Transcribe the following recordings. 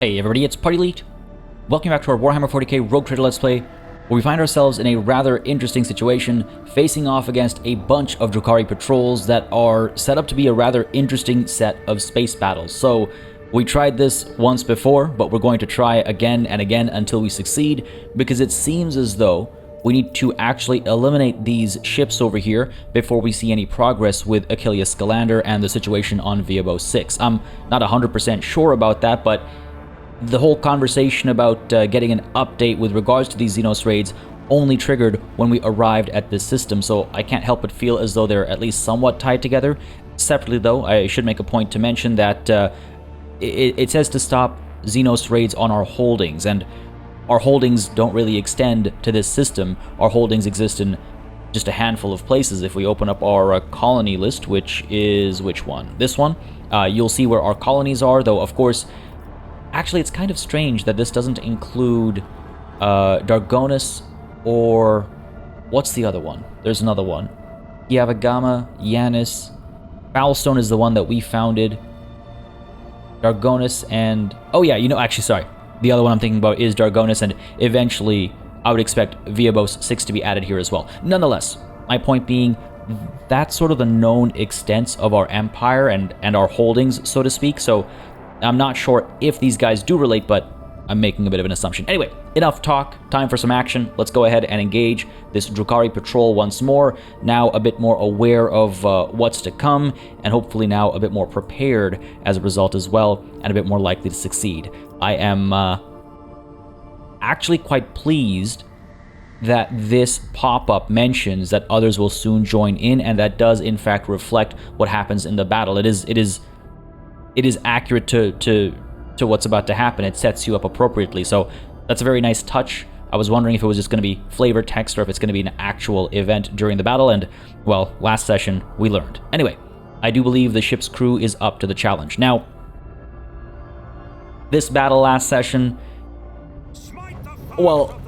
Hey everybody, it's Party Elite. Welcome back to our Warhammer 40K Rogue Trader Let's Play, where we find ourselves in a rather interesting situation, facing off against a bunch of drukhari patrols that are set up to be a rather interesting set of space battles. So, we tried this once before, but we're going to try again and again until we succeed, because it seems as though we need to actually eliminate these ships over here before we see any progress with Achilles Scalander and the situation on Viabo 6. I'm not 100% sure about that, but the whole conversation about getting an update with regards to these Xenos raids only triggered when we arrived at this system, so I can't help but feel as though they're at least somewhat tied together. Separately though, I should make a point to mention that it says to stop Xenos raids on our holdings, and our holdings don't really extend to this system. Our holdings exist in just a handful of places. If we open up our colony list, which is which one? This one, you'll see where our colonies are, though of course actually, it's kind of strange that this doesn't include Dargonus or... what's the other one? There's another one. Yavagama, Yanis. Foulstone is the one that we founded. Dargonus and... oh yeah, actually, sorry. The other one I'm thinking about is Dargonus, and eventually I would expect Viabos 6 to be added here as well. Nonetheless, my point being, that's sort of the known extents of our empire and our holdings, so to speak, so I'm not sure if these guys do relate, but I'm making a bit of an assumption. Anyway, enough talk, time for some action. Let's go ahead and engage this drukhari patrol once more, now a bit more aware of what's to come, and hopefully now a bit more prepared as a result as well, and a bit more likely to succeed. I am actually quite pleased that this pop-up mentions that others will soon join in, and that does in fact reflect what happens in the battle. It is accurate to what's about to happen. It sets you up appropriately, so that's a very nice touch. I was wondering if it was just going to be flavor text or if it's going to be an actual event during the battle, and, well, last session we learned. Anyway, I do believe the ship's crew is up to the challenge. Now, this battle last session, well,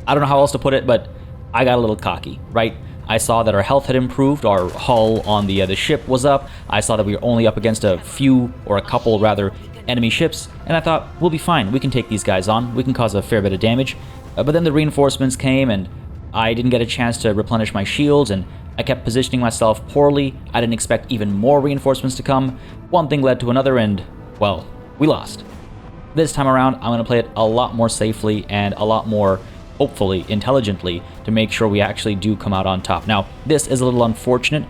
I don't know how else to put it, but I got a little cocky, right? I saw that our health had improved, our hull on the ship was up, I saw that we were only up against a few, or a couple rather, enemy ships, and I thought, we'll be fine, we can take these guys on, we can cause a fair bit of damage. But then the reinforcements came, and I didn't get a chance to replenish my shields, and I kept positioning myself poorly. I didn't expect even more reinforcements to come. One thing led to another, and, well, we lost. This time around, I'm going to play it a lot more safely, and a lot more, hopefully, intelligently, to make sure we actually do come out on top. Now, this is a little unfortunate,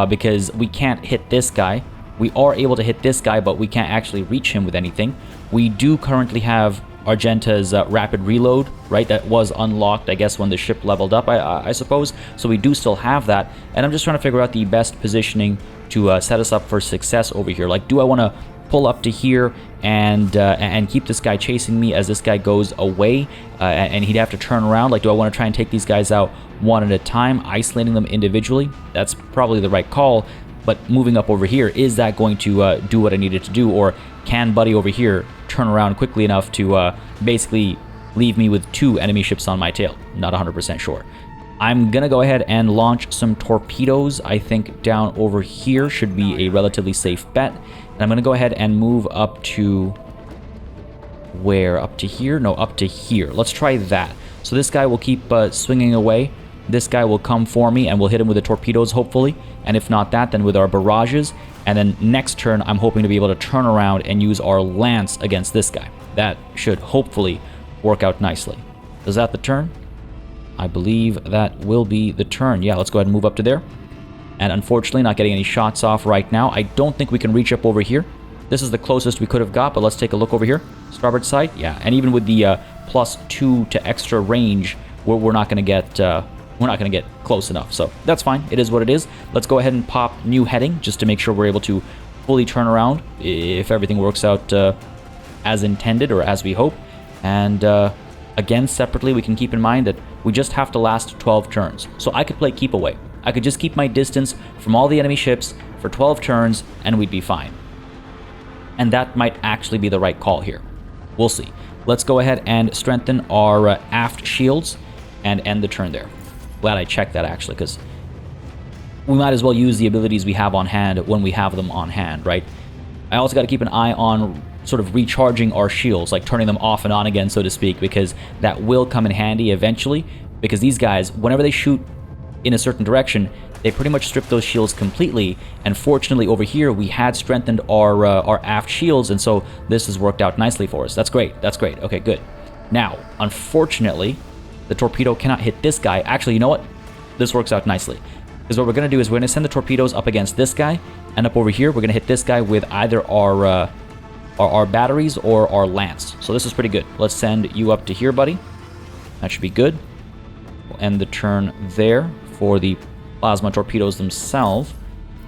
because we can't hit this guy. We are able to hit this guy, but we can't actually reach him with anything. We do currently have Argenta's rapid reload, right? That was unlocked, I guess, when the ship leveled up, I suppose. So we do still have that, and I'm just trying to figure out the best positioning to set us up for success over here. Like, do I want to pull up to here and keep this guy chasing me as this guy goes away, and he'd have to turn around? Like, do I want to try and take these guys out one at a time, isolating them individually? That's probably the right call, but moving up over here, is that going to do what I needed to do, or can Buddy over here turn around quickly enough to basically leave me with two enemy ships on my tail? Not 100% sure. I'm gonna go ahead and launch some torpedoes. I think down over here should be a relatively safe bet. And I'm gonna go ahead and move up to... where? Up to here? No, up to here. Let's try that. So this guy will keep swinging away. This guy will come for me, and we'll hit him with the torpedoes, hopefully. And if not that, then with our barrages. And then next turn, I'm hoping to be able to turn around and use our lance against this guy. That should hopefully work out nicely. Is that the turn? I believe that will be the turn. Yeah, let's go ahead and move up to there. And unfortunately, not getting any shots off right now. I don't think we can reach up over here. This is the closest we could have got, but let's take a look over here. Starboard side, yeah. And even with the +2 to extra range, we're not going to get close enough. So that's fine. It is what it is. Let's go ahead and pop new heading just to make sure we're able to fully turn around if everything works out as intended or as we hope. And again, separately, we can keep in mind that we just have to last 12 turns. So I could play keep away. I could just keep my distance from all the enemy ships for 12 turns and we'd be fine. And that might actually be the right call here. We'll see. Let's go ahead and strengthen our aft shields and end the turn there. Glad I checked that, actually, because we might as well use the abilities we have on hand when we have them on hand, right? I also got to keep an eye on sort of recharging our shields, like turning them off and on again, so to speak, because that will come in handy eventually, because these guys, whenever they shoot in a certain direction, they pretty much strip those shields completely, and fortunately over here we had strengthened our aft shields, and so this has worked out nicely for us. That's great, that's great. Okay, good. Now, unfortunately, the torpedo cannot hit this guy. Actually, you know what? This works out nicely. Because what we're going to do is we're going to send the torpedoes up against this guy, and up over here we're going to hit this guy with either our batteries or our lance. So this is pretty good. Let's send you up to here, buddy. That should be good. We'll end the turn there for the plasma torpedoes themselves.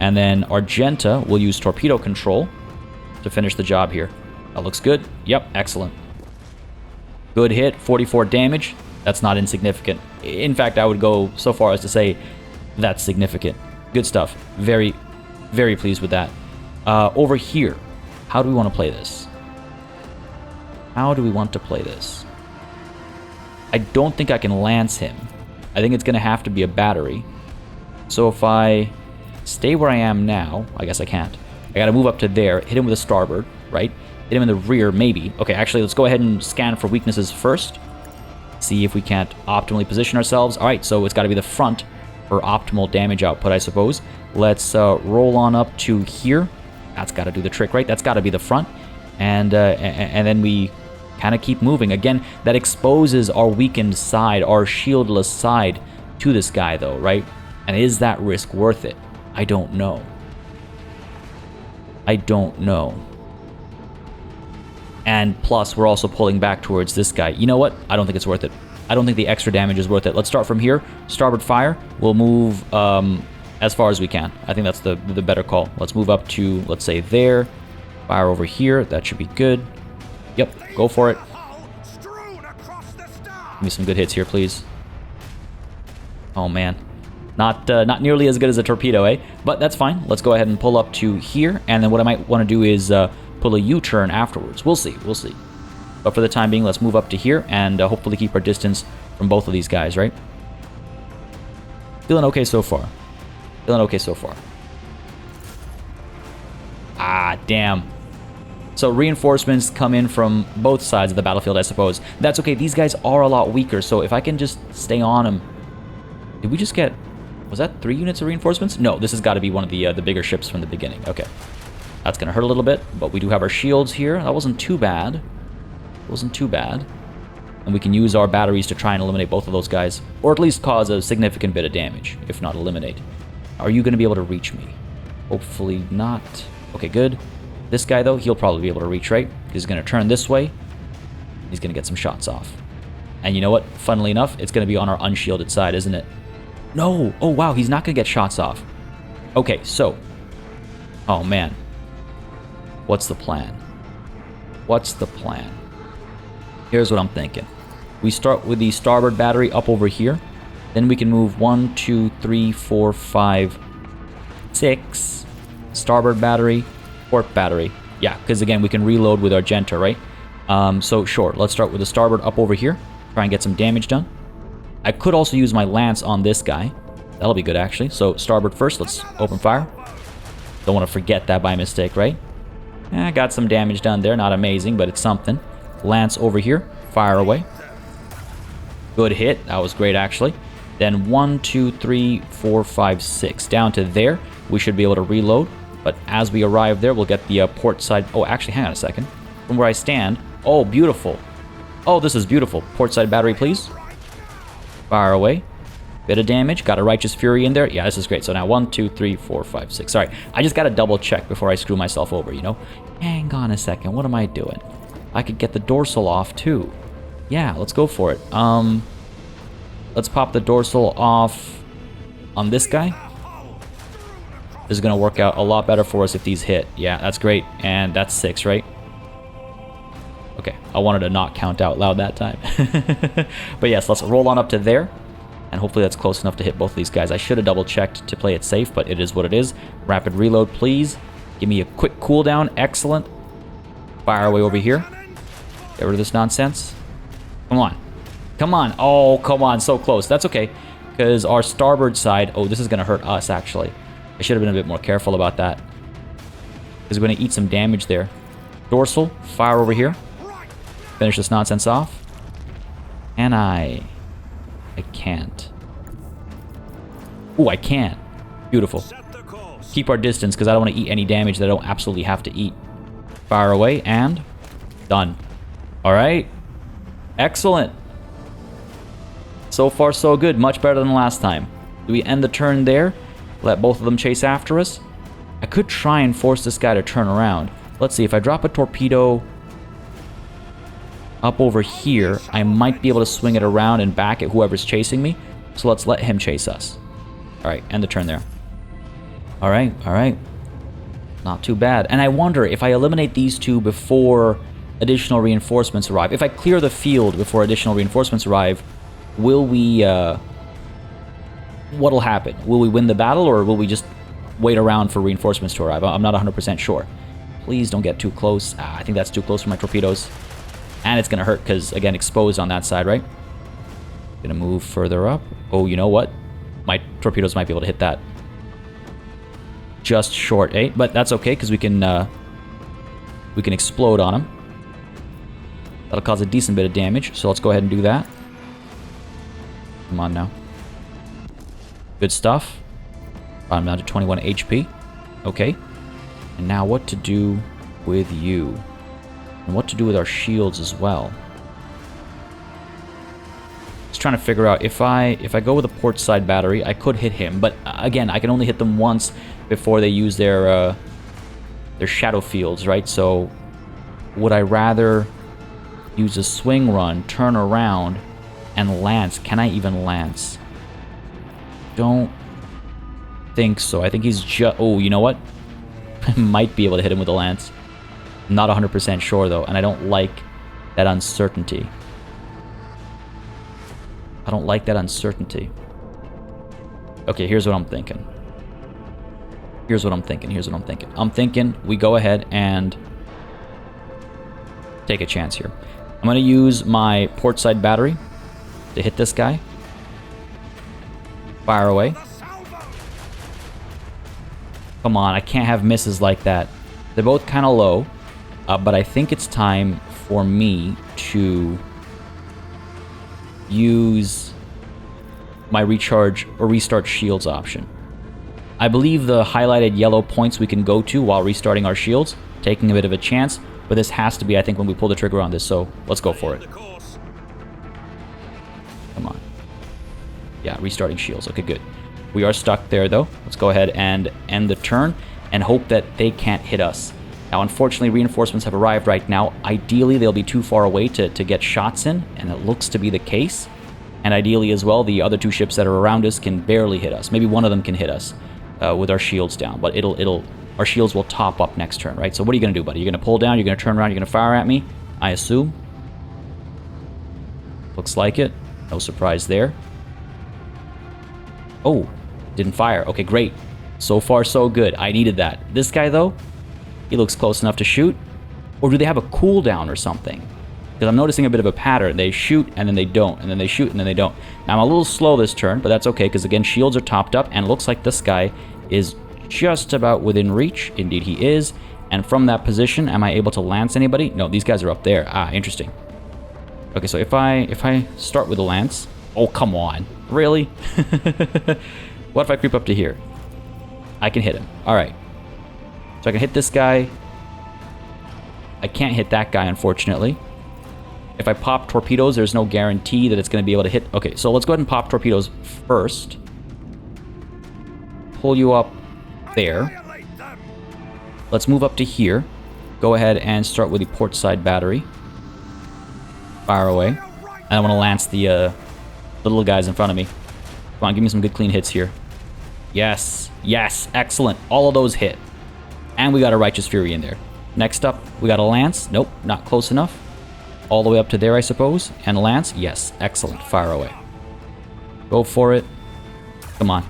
And then Argenta will use torpedo control to finish the job here. That looks good. Yep, excellent. Good hit, 44 damage. That's not insignificant. In fact, I would go so far as to say that's significant. Good stuff. Very, very pleased with that. Over here, how do we want to play this? How do we want to play this? I don't think I can lance him. I think it's going to have to be a battery. So if I stay where I am now, I guess I can't. I got to move up to there, hit him with a starboard, right? Hit him in the rear, maybe. Okay, actually, let's go ahead and scan for weaknesses first. See if we can't optimally position ourselves. All right, so it's got to be the front for optimal damage output, I suppose. Let's roll on up to here. That's got to do the trick, right? That's got to be the front. And then we kind of keep moving. Again, that exposes our weakened side, our shieldless side to this guy, though, right? And is that risk worth it? I don't know. I don't know. And plus, we're also pulling back towards this guy. You know what? I don't think it's worth it. I don't think the extra damage is worth it. Let's start from here. Starboard fire. We'll move as far as we can. I think that's the better call. Let's move up to, let's say, there. Fire over here. That should be good. Yep, go for it. Give me some good hits here, please. Oh, man. Not nearly as good as a torpedo, eh? But that's fine. Let's go ahead and pull up to here. And then what I might want to do is pull a U-turn afterwards. We'll see. We'll see. But for the time being, let's move up to here and hopefully keep our distance from both of these guys, right? Feeling okay so far. Feeling okay so far. Ah, damn. So reinforcements come in from both sides of the battlefield, I suppose. That's okay. These guys are a lot weaker, so if I can just stay on them. Did we just get... Was that 3 units of reinforcements? No, this has got to be one of the bigger ships from the beginning. Okay. That's going to hurt a little bit, but we do have our shields here. That wasn't too bad. Wasn't too bad. And we can use our batteries to try and eliminate both of those guys. Or at least cause a significant bit of damage, if not eliminate. Are you going to be able to reach me? Hopefully not. Okay, good. This guy, though, he'll probably be able to reach, right? He's going to turn this way. He's going to get some shots off. And you know what? Funnily enough, it's going to be on our unshielded side, isn't it? No! Oh, wow, he's not going to get shots off. Okay, so... Oh, man. What's the plan? What's the plan? Here's what I'm thinking. We start with the starboard battery up over here. Then we can move 1, 2, 3, 4, 5, 6. Starboard battery, port battery. Yeah, because again, we can reload with Argenta, right? So sure, let's start with the starboard up over here. Try and get some damage done. I could also use my lance on this guy. That'll be good, actually. So starboard first, let's open fire. Don't want to forget that by mistake, right? Got some damage done there. Not amazing, but it's something. Lance over here. Fire away. Good hit. That was great, actually. Then 1, 2, 3, 4, 5, 6. Down to there. We should be able to reload. But as we arrive there, we'll get the port side... Oh, actually, hang on a second. From where I stand... Oh, beautiful. Oh, this is beautiful. Port side battery, please. Fire away. Bit of damage. Got a Righteous Fury in there. Yeah, this is great. So now 1, 2, 3, 4, 5, 6. Sorry, I just got to double check before I screw myself over, you know? Hang on a second. What am I doing? I could get the dorsal off, too. Yeah, let's go for it. Let's pop the dorsal off on this guy. This is going to work out a lot better for us if these hit. Yeah, that's great. And that's 6, right? Okay, I wanted to not count out loud that time. But yes, let's roll on up to there. And hopefully that's close enough to hit both of these guys. I should have double checked to play it safe, but it is what it is. Rapid reload, please. Give me a quick cooldown. Excellent. Fire away over here. Get rid of this nonsense. Come on. Come on. Oh, come on. So close. That's okay. Because our starboard side... Oh, this is going to hurt us, actually. I should have been a bit more careful about that. Because we're going to eat some damage there. Dorsal, fire over here. Finish this nonsense off. And I can't. Ooh, I can. Beautiful. Keep our distance because I don't want to eat any damage that I don't absolutely have to eat. Fire away and done. All right. Excellent. So far, so good. Much better than last time. Do we end the turn there? Let both of them chase after us? I could try and force this guy to turn around. Let's see. If I drop a torpedo up over here, I might be able to swing it around and back at whoever's chasing me. So let's let him chase us. All right. End the turn there. All right. All right. Not too bad. And I wonder if I eliminate these two before additional reinforcements arrive. If I clear the field before additional reinforcements arrive, will we... what'll happen? Will we win the battle or will we just wait around for reinforcements to arrive? I'm not 100% sure. Please don't get too close. I think that's too close for my torpedoes. And it's going to hurt because, again, exposed on that side, right? Going to move further up. Oh, you know what? My torpedoes might be able to hit that. Just short, eh? But that's okay because we can explode on them. That'll cause a decent bit of damage, so let's go ahead and do that. Come on now. Good stuff. I'm down to 21 HP. Okay. And now what to do with you. And what to do with our shields as well. Just trying to figure out if I go with a port side battery, I could hit him, but again, I can only hit them once before they use their shadow fields, right? So would I rather use a swing run, turn around, and lance? Can I even lance? Don't think so. I think he's just... Oh, you know what? I might be able to hit him with a lance. I'm not 100% sure, though, and I don't like that uncertainty. I don't like that uncertainty. Okay, here's what I'm thinking. Here's what I'm thinking. I'm thinking we go ahead and take a chance here. I'm going to use my port side battery to hit this guy. Fire away. Come on, I can't have misses like that. They're both kind of low, but I think it's time for me to use my recharge or restart shields option. I believe the highlighted yellow points we can go to while restarting our shields, taking a bit of a chance, but this has to be, I think, when we pull the trigger on this, so let's go for it. Come on. Yeah, restarting shields. Okay, good. We are stuck there, though. Let's go ahead and end the turn and hope that they can't hit us. Now, unfortunately, reinforcements have arrived right now. Ideally, they'll be too far away to get shots in, and it looks to be the case. And ideally, as well, the other two ships that are around us can barely hit us. Maybe one of them can hit us with our shields down, but our shields will top up next turn, right? So what are you going to do, buddy? You're going to pull down, you're going to turn around, you're going to fire at me, I assume. Looks like it. No surprise there. Oh, didn't fire. Okay, great. So far, so good. I needed that. This guy, though, he looks close enough to shoot. Or do they have a cooldown or something? Because I'm noticing a bit of a pattern. They shoot, and then they don't. And then they shoot, and then they don't. Now, I'm a little slow this turn, but that's okay, because, again, shields are topped up, and it looks like this guy is just about within reach. Indeed, he is. And from that position, am I able to lance anybody? No, these guys are up there. Ah, interesting. Okay, so if I start with a lance... Oh, come on. Really? What if I creep up to here? I can hit him. All right. So I can hit this guy. I can't hit that guy, unfortunately. If I pop torpedoes, there's no guarantee that it's going to be able to hit... Okay, so let's go ahead and pop torpedoes first. Pull you up there. Let's move up to here. Go ahead and start with the port side battery. Fire away. And I want to lance the little guys in front of me. Come on, give me some good clean hits here. Yes. Yes. Excellent. All of those hit. And we got a Righteous Fury in there. Next up, we got a Lance. Nope, not close enough. All the way up to there, I suppose. And a Lance. Yes. Excellent. Fire away. Go for it. Come on.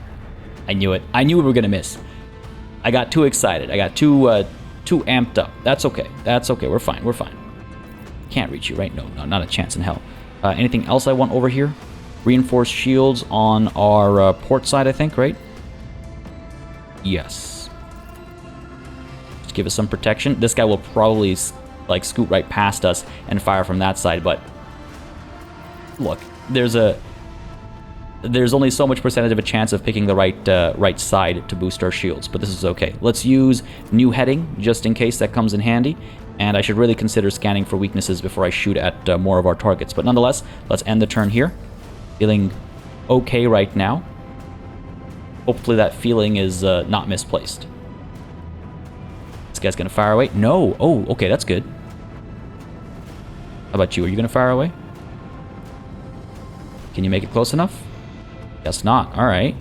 I knew it. I knew we were going to miss. I got too excited. I got too amped up. That's okay. That's okay. We're fine. We're fine. Can't reach you, right? No, not a chance in hell. Anything else I want over here? Reinforced shields on our port side, I think, right? Yes. Just give us some protection. This guy will probably like scoot right past us and fire from that side. But look, there's only so much percentage of a chance of picking the right side to boost our shields, but this is okay. Let's use new heading just in case that comes in handy, and I should really consider scanning for weaknesses before I shoot at more of our targets. But nonetheless, let's end the turn here. Feeling okay right now. Hopefully that feeling is not misplaced. This guy's gonna fire away. No. Oh, okay, that's good. How about you? Are you gonna fire away? Can you make it close enough? Guess not. All right.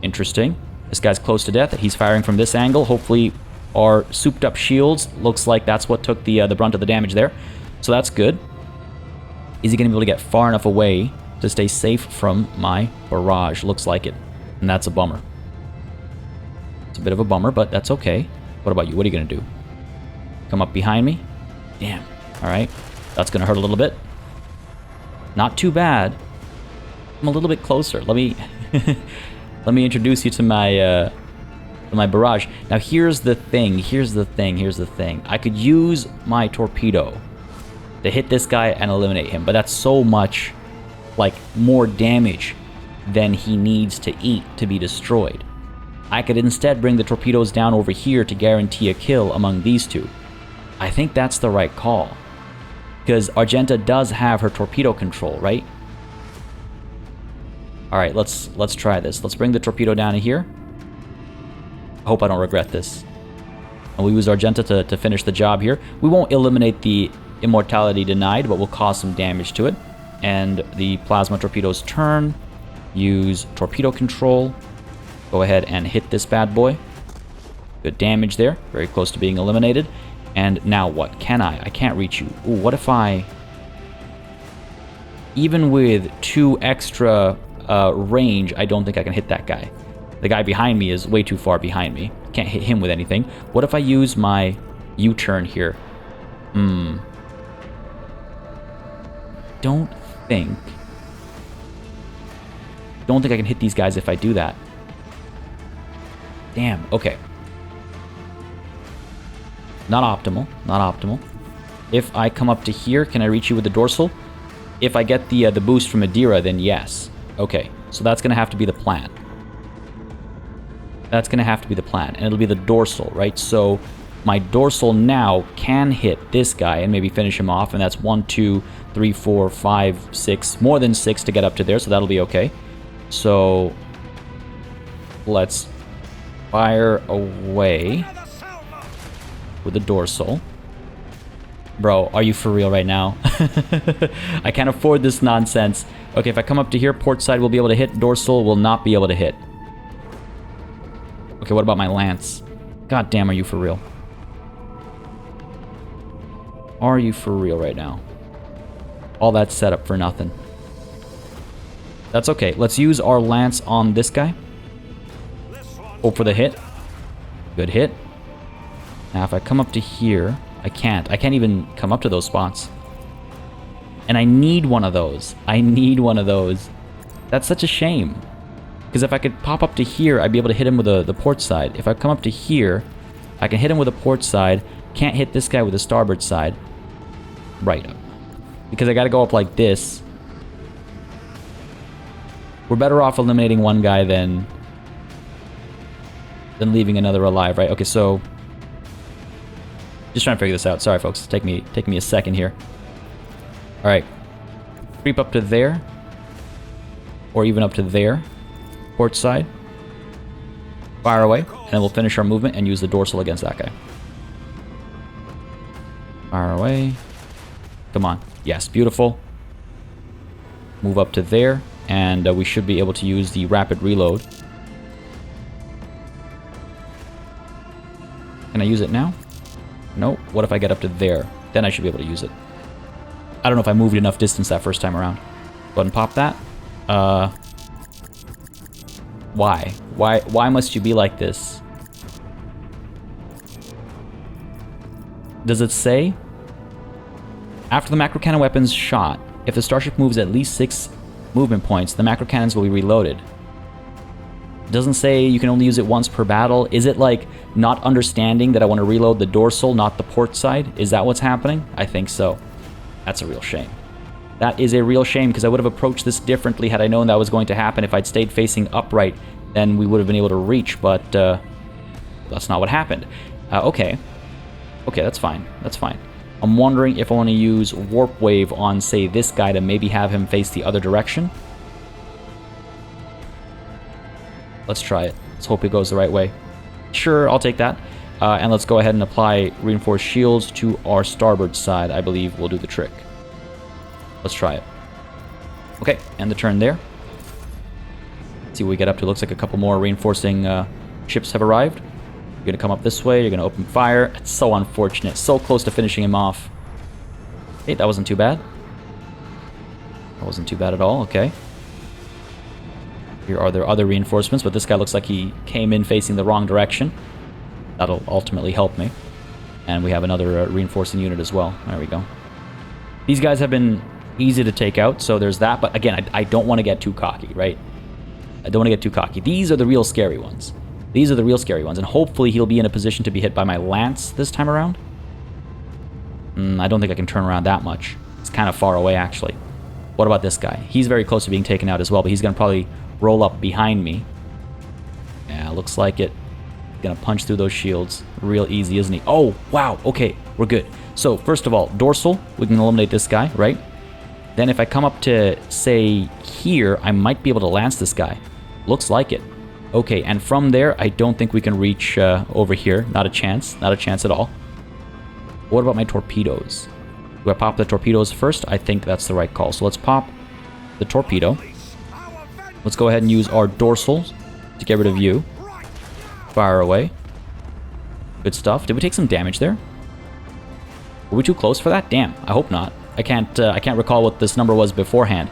Interesting. This guy's close to death. He's firing from this angle. Hopefully our souped up shields, looks like that's what took the brunt of the damage there. So that's good. Is he going to be able to get far enough away to stay safe from my barrage? Looks like it. And that's a bummer. It's a bit of a bummer, but that's okay. What about you? What are you going to do? Come up behind me? Damn. All right. That's going to hurt a little bit. Not too bad. I'm a little bit closer. Let me let me introduce you to my barrage. Now here's the thing. I could use my torpedo to hit this guy and eliminate him, but that's so much like more damage than he needs to eat to be destroyed. I could instead bring the torpedoes down over here to guarantee a kill among these two. I think that's the right call, because Argenta does have her torpedo control, right? All right, let's try this. Let's bring the torpedo down to here. I hope I don't regret this. And we use Argenta to finish the job here. We won't eliminate the immortality denied, but we'll cause some damage to it. And the plasma torpedoes turn. Use torpedo control. Go ahead and hit this bad boy. Good damage there. Very close to being eliminated. And now what? Can I? I can't reach you. Ooh, what if I... Even with 2 extra range, I don't think I can hit that guy. The guy behind me is way too far behind me. Can't hit him with anything. What if I use my U-turn here? Don't think I can hit these guys if I do that. Damn, okay. Not optimal. If I come up to here, can I reach you with the dorsal? If I get the boost from Madeira, then yes. Okay, so that's going to have to be the plan. And it'll be the dorsal, right? So my dorsal now can hit this guy and maybe finish him off, and that's 1, 2, 3, 4, 5, 6, more than 6 to get up to there, so that'll be okay. So let's fire away with the dorsal. Bro, are you for real right now? I can't afford this nonsense. Okay, if I come up to here, port side will be able to hit, dorsal will not be able to hit. Okay, what about my lance? God damn, are you for real? Are you for real right now? All that setup for nothing. That's okay. Let's use our lance on this guy. Hope for the hit. Good hit. Now if I come up to here, I can't even come up to those spots. And I need one of those. That's such a shame. Because if I could pop up to here, I'd be able to hit him with the port side. If I come up to here, I can hit him with a port side. Can't hit this guy with the starboard side. Right. Because I gotta go up like this. We're better off eliminating one guy than leaving another alive, right? Okay, so just trying to figure this out. Sorry, folks. Take me a second here. All right. Creep up to there, or even up to there. Port side. Fire away, and then we'll finish our movement and use the dorsal against that guy. Fire away. Come on. Yes, beautiful. Move up to there, and we should be able to use the rapid reload. Can I use it now? No. What if I get up to there? Then I should be able to use it. I don't know if I moved enough distance that first time around. Go ahead and pop that. Why? Why must you be like this? Does it say? After the macro cannon weapon's shot, if the starship moves at least 6 movement points, the macro cannons will be reloaded. It doesn't say you can only use it once per battle. Is it like not understanding that I want to reload the dorsal, not the port side? Is that what's happening? I think so. That's a real shame. That is a real shame, because I would have approached this differently had I known that was going to happen. If I'd stayed facing upright, then we would have been able to reach, but that's not what happened. Okay. Okay, that's fine. That's fine. I'm wondering if I want to use Warp Wave on, say, this guy to maybe have him face the other direction. Let's try it. Let's hope it goes the right way. Sure, I'll take that. And let's go ahead and apply reinforced shields to our starboard side. I believe will do the trick. Let's try it. Okay, end the turn there. Let's see what we get up to. Looks like a couple more reinforcing ships have arrived. You're going to come up this way. You're going to open fire. It's so unfortunate. So close to finishing him off. Hey, that wasn't too bad. That wasn't too bad at all. Okay. Here are there other reinforcements, but this guy looks like he came in facing the wrong direction. That'll ultimately help me. And we have another reinforcing unit as well. There we go. These guys have been easy to take out, so there's that. But again, I don't want to get too cocky, right? I don't want to get too cocky. These are the real scary ones. These are the real scary ones. And hopefully he'll be in a position to be hit by my lance this time around. I don't think I can turn around that much. It's kind of far away, actually. What about this guy? He's very close to being taken out as well, but he's going to probably roll up behind me. Yeah, looks like it. Gonna punch through those shields real easy, isn't he? Oh, wow. Okay, we're good. So, first of all, dorsal. We can eliminate this guy, right? Then if I come up to, say, here, I might be able to lance this guy. Looks like it. Okay, and from there, I don't think we can reach over here. Not a chance. Not a chance at all. What about my torpedoes? Do I pop the torpedoes first? I think that's the right call. So let's pop the torpedo. Let's go ahead and use our dorsals to get rid of you. Fire away. Good stuff. Did we take some damage there? Were we too close for that? Damn, I hope not. I can't recall what this number was beforehand.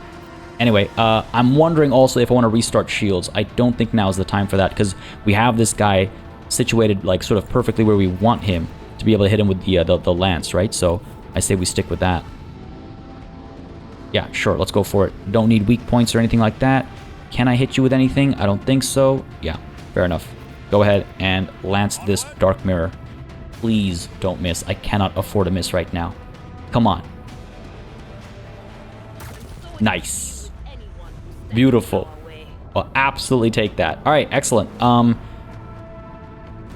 Anyway, I'm wondering also if I want to restart shields. I don't think now is the time for that, because we have this guy situated like sort of perfectly where we want him to be able to hit him with the lance, right? So I say we stick with that. Yeah, sure, let's go for it. Don't need weak points or anything like that. Can I hit you with anything? I don't think so. Yeah, fair enough. Go ahead and lance this dark mirror. Please don't miss. I cannot afford to miss right now. Come on. Nice. Beautiful. I'll absolutely take that. All right, excellent.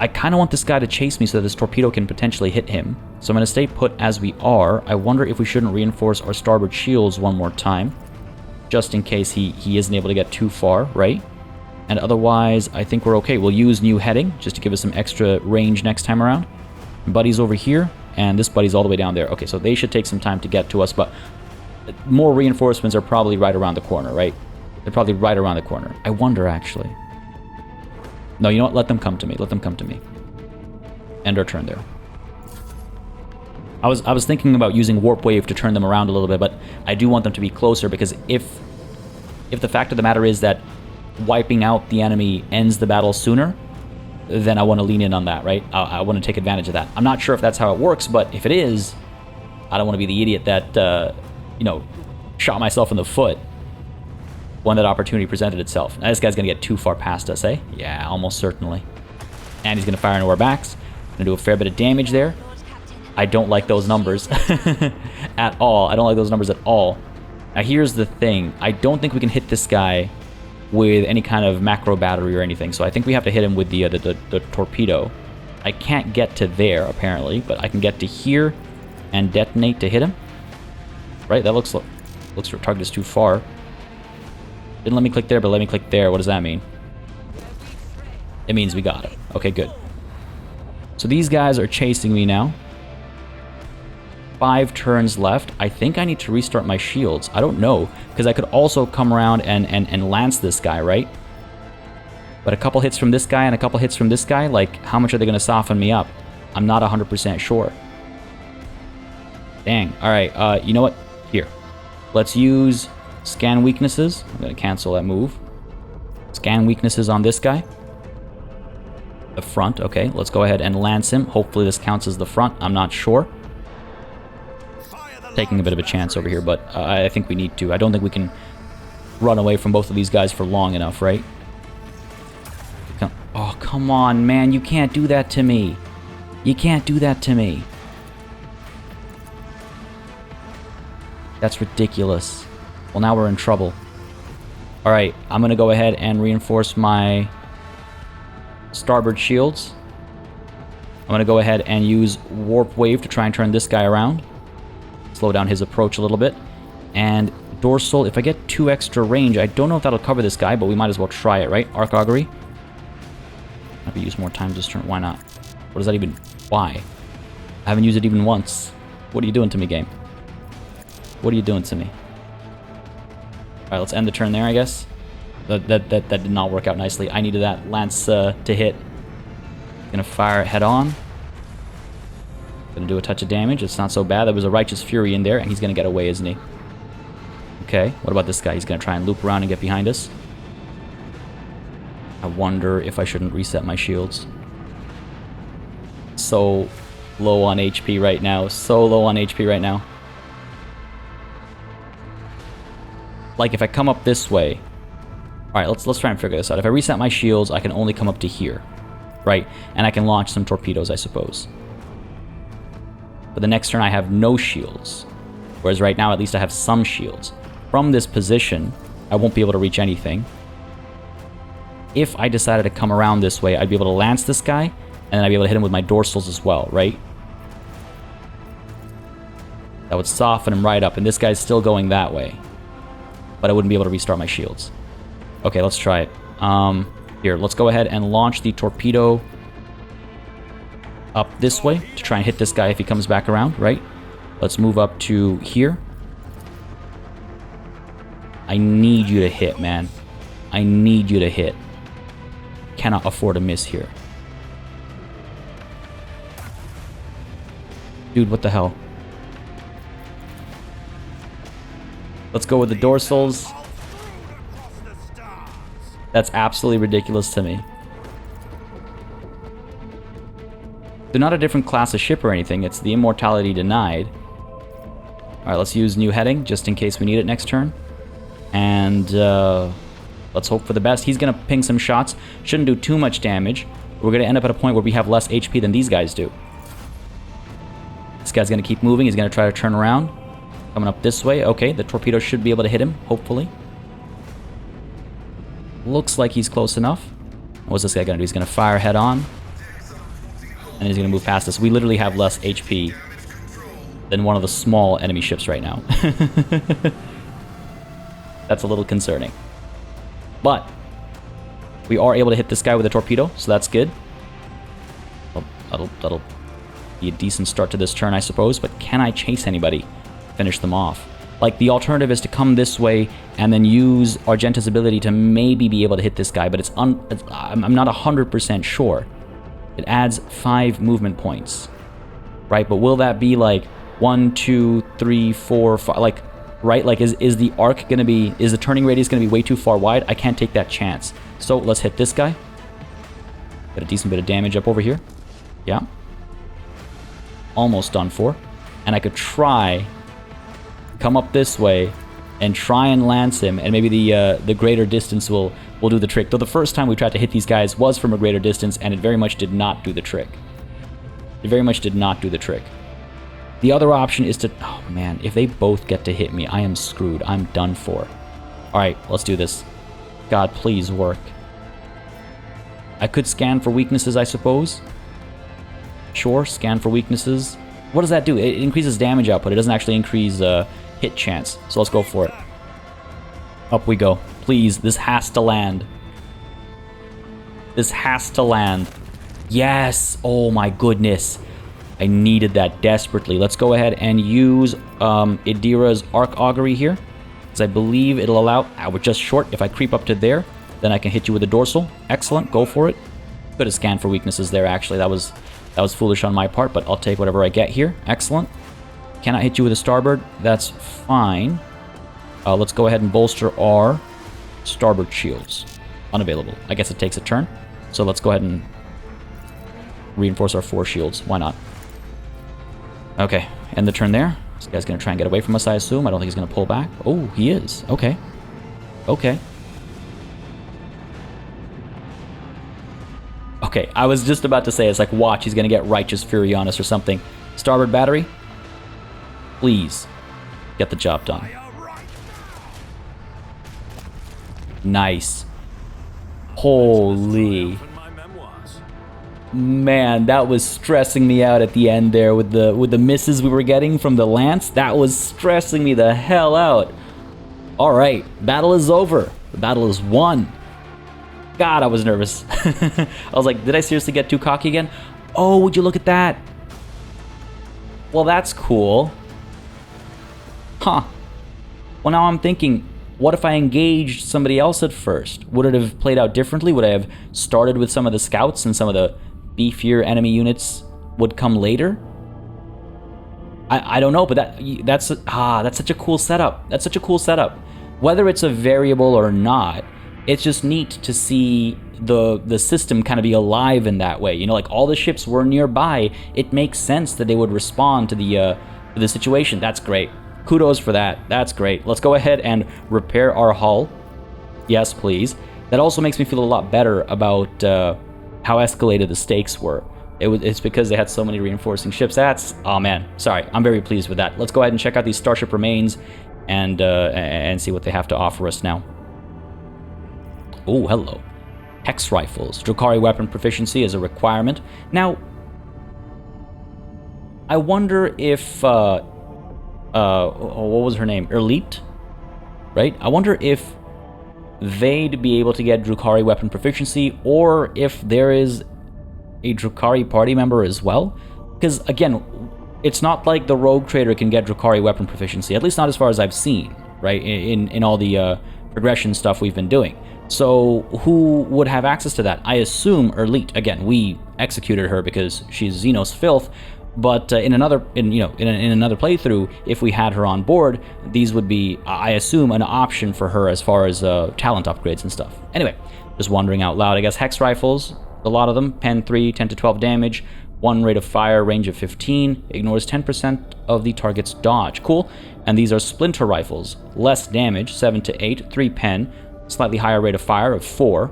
I kind of want this guy to chase me so that this torpedo can potentially hit him. So I'm going to stay put as we are. I wonder if we shouldn't reinforce our starboard shields one more time, just in case he isn't able to get too far, right? And otherwise, I think we're okay. We'll use new heading just to give us some extra range next time around. Buddy's over here, and this buddy's all the way down there. Okay, so they should take some time to get to us, but more reinforcements are probably right around the corner, right? They're probably right around the corner. I wonder, actually. No, you know what? Let them come to me. Let them come to me. End our turn there. I was thinking about using Warp Wave to turn them around a little bit, but I do want them to be closer, because if the fact of the matter is that wiping out the enemy ends the battle sooner, then I want to lean in on that, right? I want to take advantage of that. I'm not sure if that's how it works, but if it is, I don't want to be the idiot that, you know, shot myself in the foot when that opportunity presented itself. Now, this guy's going to get too far past us, eh? Yeah, almost certainly. And he's going to fire into our backs. Going to do a fair bit of damage there. I don't like those numbers at all. I don't like those numbers at all. Now, here's the thing. I don't think we can hit this guy with any kind of macro battery or anything, so I think we have to hit him with the torpedo. I can't get to there, apparently, but I can get to here and detonate to hit him. Right, that looks your target is too far. Didn't let me click there, but let me click there. What does that mean? It means we got it. Okay, good. So these guys are chasing me now. 5 turns left. I think I need to restart my shields. I don't know, because I could also come around and lance this guy, right? But a couple hits from this guy and a couple hits from this guy, like, how much are they going to soften me up? I'm not 100% sure. Dang. All right, you know what? Here. Let's use scan weaknesses. I'm going to cancel that move. Scan weaknesses on this guy. The front, okay. Let's go ahead and lance him. Hopefully this counts as the front. I'm not sure. Taking a bit of a chance over here, but I think we need to. I don't think we can run away from both of these guys for long enough, right? come on, man. You can't do that to me. You can't do that to me. That's ridiculous. Well, now we're in trouble. Alright, I'm going to go ahead and reinforce my starboard shields. I'm going to go ahead and use Warp Wave to try and turn this guy around. Slow down his approach a little bit. And dorsal, if I get 2 extra range, I don't know if that'll cover this guy, but we might as well try it, right? Arc Augury. Maybe use more times this turn. Why not? What does that even... Why? I haven't used it even once. What are you doing to me, game? What are you doing to me? Alright, let's end the turn there, I guess. That did not work out nicely. I needed that lance to hit. Gonna fire it head on. Gonna do a touch of damage. It's not so bad. There was a Righteous Fury in there, and he's gonna get away, isn't he? Okay, what about this guy? He's gonna try and loop around and get behind us. I wonder if I shouldn't reset my shields. So low on HP right now. So low on HP right now. Like, if I come up this way... Alright, let's try and figure this out. If I reset my shields, I can only come up to here. Right? And I can launch some torpedoes, I suppose. But the next turn I have no shields. Whereas right now, at least I have some shields. From this position, I won't be able to reach anything. If I decided to come around this way, I'd be able to lance this guy, and then I'd be able to hit him with my dorsals as well, right? That would soften him right up, and this guy's still going that way. But I wouldn't be able to restart my shields. Okay, let's try it. Here, let's go ahead and launch the torpedo up this way to try and hit this guy if he comes back around, right? Let's move up to here. I need you to hit, man. I need you to hit. Cannot afford a miss here. Dude, what the hell? Let's go with the dorsals. That's absolutely ridiculous to me. They're not a different class of ship or anything. It's the immortality denied. Alright, let's use new heading just in case we need it next turn. And let's hope for the best. He's going to ping some shots. Shouldn't do too much damage. We're going to end up at a point where we have less HP than these guys do. This guy's going to keep moving. He's going to try to turn around. Coming up this way. Okay, the torpedo should be able to hit him, hopefully. Looks like he's close enough. What's this guy going to do? He's going to fire head on. And he's going to move past us. We literally have less HP than one of the small enemy ships right now. That's a little concerning. But we are able to hit this guy with a torpedo, so that's good. That'll be a decent start to this turn, I suppose. But can I chase anybody? Finish them off. Like, the alternative is to come this way and then use Argenta's ability to maybe be able to hit this guy, but I'm not 100% sure. It adds 5 movement points, right? But will that be like 1, 2, 3, 4, 5, like, right? Like, is the arc gonna be, is the turning radius gonna be way too far wide? I can't take that chance. So let's hit this guy. Got a decent bit of damage up over here. Yeah. Almost done for. And I could try come up this way and try and lance him, and maybe the greater distance will do the trick. Though the first time we tried to hit these guys was from a greater distance, and it very much did not do the trick. It very much did not do the trick. The other option is to... Oh, man. If they both get to hit me, I am screwed. I'm done for. Alright, let's do this. God, please work. I could scan for weaknesses, I suppose. Sure, scan for weaknesses. What does that do? It increases damage output. It doesn't actually increase hit chance. So let's go for it. Up we go. Please, this has to land. This has to land. Yes! Oh my goodness. I needed that desperately. Let's go ahead and use Idira's Arc Augury here, because I believe it'll allow... we're just short. If I creep up to there, then I can hit you with a dorsal. Excellent. Go for it. Could have scanned for weaknesses there, actually. That was foolish on my part, but I'll take whatever I get here. Excellent. Cannot hit you with a starboard. That's fine. Let's go ahead and bolster our starboard shields. Unavailable. I guess it takes a turn. So let's go ahead and reinforce our 4 shields. Why not? Okay, end the turn there. This guy's going to try and get away from us, I assume. I don't think he's going to pull back. Oh, he is. Okay. Okay. Okay, I was just about to say, it's like, watch, he's gonna get righteous fury on us or something. Starboard battery, please get the job done. Nice. Holy. Man, that was stressing me out at the end there with the misses we were getting from the lance. That was stressing me the hell out. All right, battle is over. The battle is won. God, I was nervous. I was like, did I seriously get too cocky again? Oh, would you look at that? Well, that's cool. Huh. Well, now I'm thinking, what if I engaged somebody else at first? Would it have played out differently? Would I have started with some of the scouts and some of the beefier enemy units would come later? I don't know, but that's such a cool setup. That's such a cool setup. Whether it's a variable or not, it's just neat to see the system kind of be alive in that way. You know, like all the ships were nearby. It makes sense that they would respond to the situation. That's great. Kudos for that. That's great. Let's go ahead and repair our hull. Yes, please. That also makes me feel a lot better about how escalated the stakes were. It's because they had so many reinforcing ships. Oh man, sorry. I'm very pleased with that. Let's go ahead and check out these starship remains and see what they have to offer us now. Oh, hello. Hex rifles. Drukhari weapon proficiency is a requirement. Now, I wonder if what was her name? Elite? Right? I wonder if they'd be able to get Drukhari weapon proficiency, or if there is a Drukhari party member as well. Because, again, it's not like the rogue trader can get Drukhari weapon proficiency, at least not as far as I've seen, right? In all the progression stuff we've been doing. So who would have access to that? I assume Elite. Again, we executed her because she's Xenos filth. But in another playthrough, if we had her on board, these would be, I assume, an option for her as far as talent upgrades and stuff. Anyway, just wondering out loud. I guess hex rifles, a lot of them, pen 3, 10 to 12 damage, 1 rate of fire, range of 15, ignores 10% of the target's dodge. Cool. And these are splinter rifles, less damage, 7 to 8, 3 pen, slightly higher rate of fire of 4,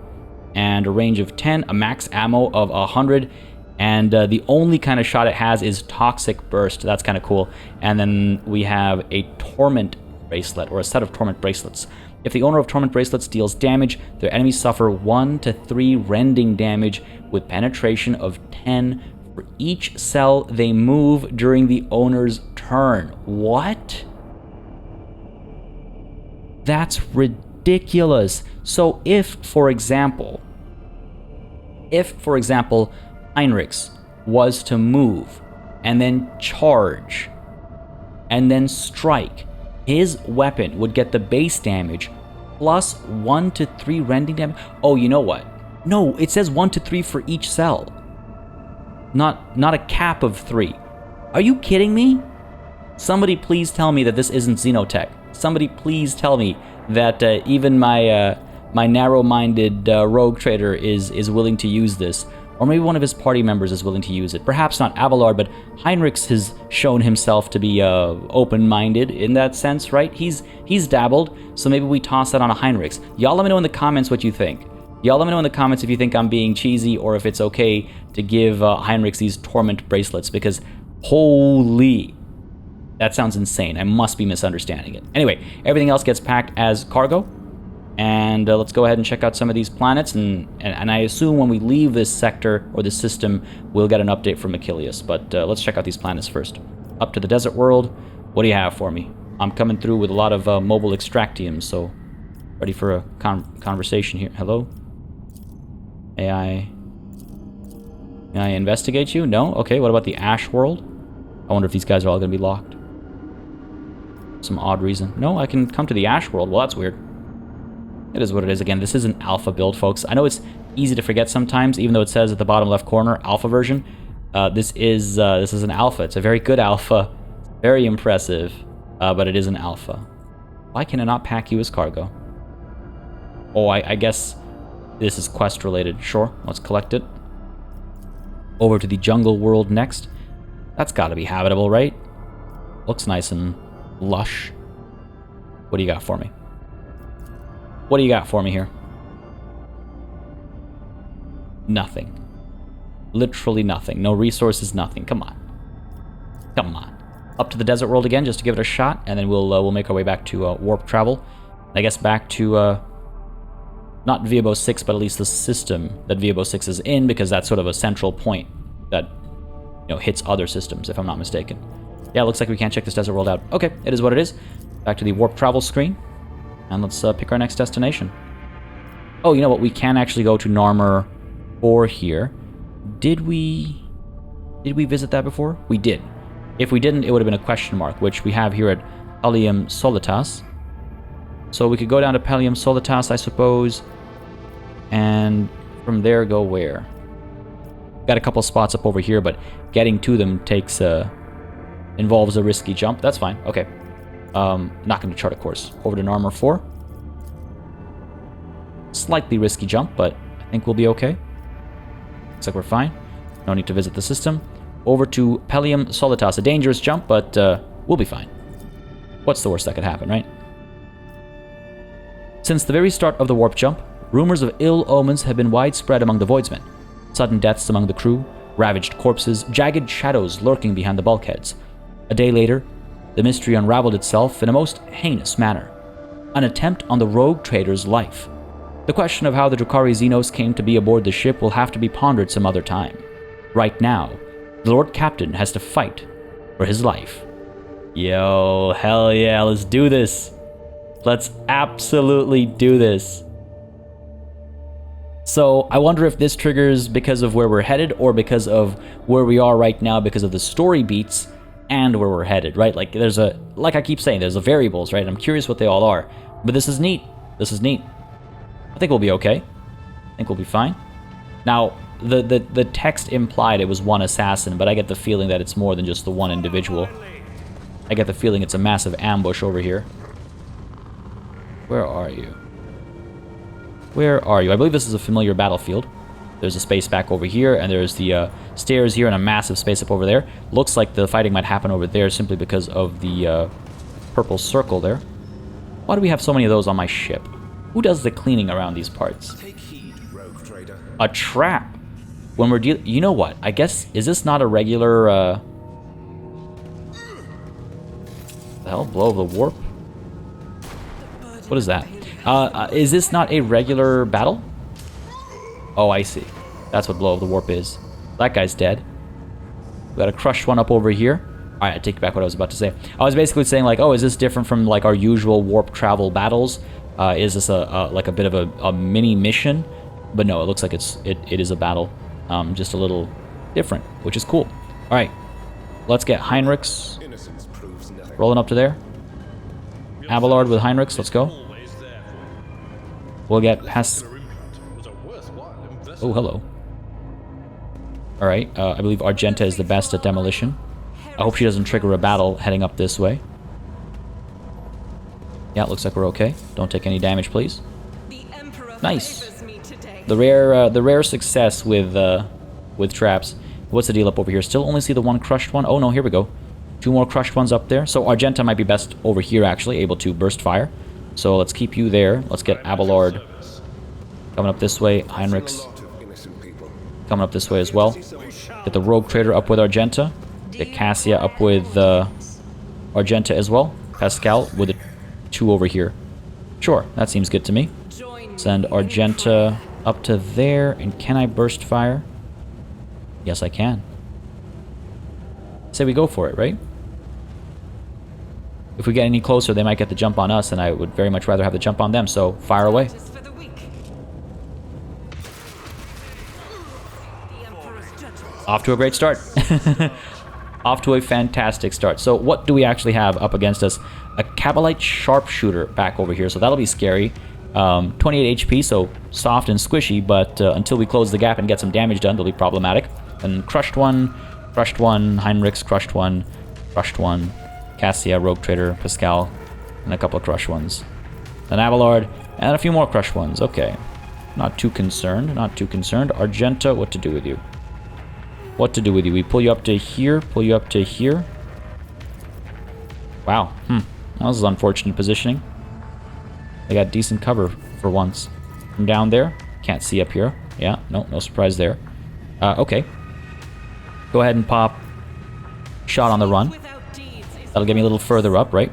and a range of 10, a max ammo of 100. And the only kind of shot it has is Toxic Burst. That's kind of cool. And then we have a Torment Bracelet, or a set of Torment Bracelets. If the owner of Torment Bracelets deals damage, their enemies suffer 1 to 3 rending damage with penetration of 10 for each cell they move during the owner's turn. What? That's ridiculous. So if, for example, Heinrichs was to move and then charge and then strike, his weapon would get the base damage plus 1 to 3 rending damage. Oh, you know what? No, it says 1 to 3 for each cell. Not a cap of 3. Are you kidding me? Somebody please tell me that this isn't Xenotech. Somebody please tell me that even my narrow-minded rogue trader is willing to use this. Or maybe one of his party members is willing to use it. Perhaps not Abelard, but Heinrichs has shown himself to be open-minded in that sense, right? He's dabbled, so maybe we toss that on a Heinrichs. Y'all let me know in the comments what you think. Y'all let me know in the comments if you think I'm being cheesy or if it's okay to give Heinrichs these Torment Bracelets, because holy, that sounds insane. I must be misunderstanding it. Anyway, everything else gets packed as cargo. And let's go ahead and check out some of these planets, and I assume when we leave this sector or this system, we'll get an update from Achilles. But let's check out these planets first. Up to the desert world. What do you have for me? I'm coming through with a lot of mobile extractiums, so ready for a conversation here. Hello? May I investigate you? No? Okay, what about the Ash world? I wonder if these guys are all going to be locked. Some odd reason. No, I can come to the Ash world. Well, that's weird. It is what it is. Again, this is an alpha build, folks. I know it's easy to forget sometimes, even though it says at the bottom left corner, alpha version. This is an alpha. It's a very good alpha. Very impressive, but it is an alpha. Why can I not pack you as cargo? Oh, I guess this is quest related. Sure, let's collect it. Over to the jungle world next. That's got to be habitable, right? Looks nice and lush. What do you got for me? What do you got for me here? Nothing. Literally nothing. No resources, nothing. Come on. Come on. Up to the desert world again just to give it a shot, and then we'll make our way back to warp travel. I guess back to not Viabo 6, but at least the system that Viabo 6 is in, because that's sort of a central point that hits other systems, if I'm not mistaken. Yeah, it looks like we can't check this desert world out. Okay, it is what it is. Back to the warp travel screen, and let's pick our next destination. Oh, you know what? We can actually go to WARHAMMER 4 here. Did we visit that before? We did. If we didn't, it would have been a question mark, which we have here at Pallium Solitas. So we could go down to Pallium Solitas, I suppose, and from there go where? Got a couple spots up over here, but getting to them involves a risky jump. That's fine. Okay. Not going to chart a course. Over to WARHAMMER 4. Slightly risky jump, but I think we'll be okay. Looks like we're fine. No need to visit the system. Over to Pallium Solitas. A dangerous jump, but we'll be fine. What's the worst that could happen, right? Since the very start of the warp jump, rumors of ill omens have been widespread among the Voidsmen. Sudden deaths among the crew, ravaged corpses, jagged shadows lurking behind the bulkheads. A day later, the mystery unraveled itself in a most heinous manner. An attempt on the rogue trader's life. The question of how the drukhari Xenos came to be aboard the ship will have to be pondered some other time. Right now, the Lord Captain has to fight for his life. Yo, hell yeah, let's do this. Let's absolutely do this. So, I wonder if this triggers because of where we're headed or because of where we are right now because of the story beats and where we're headed, right? Like, like I keep saying, there's the variables, right? I'm curious what they all are. But this is neat. This is neat. I think we'll be okay. I think we'll be fine. Now, the text implied it was one assassin, but I get the feeling that it's more than just the one individual. I get the feeling it's a massive ambush over here. Where are you? Where are you? I believe this is a familiar battlefield. There's a space back over here, and there's the stairs here and a massive space up over there. Looks like the fighting might happen over there simply because of the purple circle there. Why do we have so many of those on my ship? Who does the cleaning around these parts? Take heed, rogue trader. A trap. When we're dealing... You know what? I guess... Is this not a regular... The hell? Blow of the warp? What is that? Is this not a regular battle? Oh, I see. That's what blow of the warp is. That guy's dead. We got a crushed one up over here. Alright, I take back what I was about to say. I was basically saying, like, oh, is this different from, like, our usual warp travel battles? Is this like a bit of a mini mission? But no, it looks like it is a battle. Just a little different, which is cool. Alright, let's get Heinrichs rolling up to there. Abelard with Heinrichs, let's go. We'll get past... Oh, hello. Alright, I believe Argenta is the best at demolition. I hope she doesn't trigger a battle heading up this way. Yeah, it looks like we're okay. Don't take any damage, please. Nice. The rare success with traps. What's the deal up over here? Still only see the one crushed one. Oh no, here we go. Two more crushed ones up there. So Argenta might be best over here, actually, able to burst fire. So let's keep you there. Let's get Abelard coming up this way. Heinrichs coming up this way as well. Get the Rogue Trader up with Argenta. Get Cassia up with Argenta as well. Pascal with the two over here. Sure, that seems good to me. Send Argenta up to there. And can I burst fire? Yes, I can. Say we go for it, right? If we get any closer, they might get the jump on us, and I would very much rather have the jump on them, so fire away. Off to a great start. Off to a fantastic start. So what do we actually have up against us? A Cabalite Sharpshooter back over here, so that'll be scary. 28 HP, so soft and squishy, but until we close the gap and get some damage done, they'll be problematic. And crushed one, Heinrichs, crushed one, Cassia, Rogue Trader, Pascal, and a couple of crushed ones. An Abelard, and a few more crushed ones. Okay. Not too concerned, not too concerned. Argenta, what to do with you? What to do with you? We pull you up to here, pull you up to here. Wow, that was unfortunate positioning. They got decent cover for once. From down there, can't see up here. Yeah, no surprise there. Okay, Go ahead and pop shot on the run. That'll get me a little further up, right?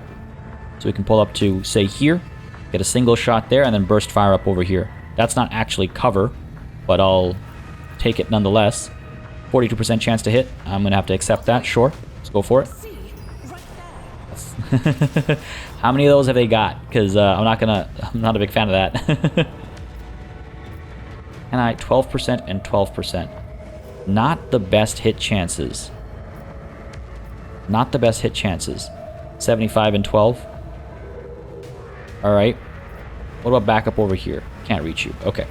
So we can pull up to, say, here. Get a single shot there, and then burst fire up over here. That's not actually cover, but I'll take it nonetheless. 42% chance to hit. I'm going to have to accept that, sure. Let's go for it. How many of those have they got? Because I'm not a big fan of that. And 12% and 12%. Not the best hit chances. Not the best hit chances. 75 and 12. Alright. What about back up over here? Can't reach you. Okay.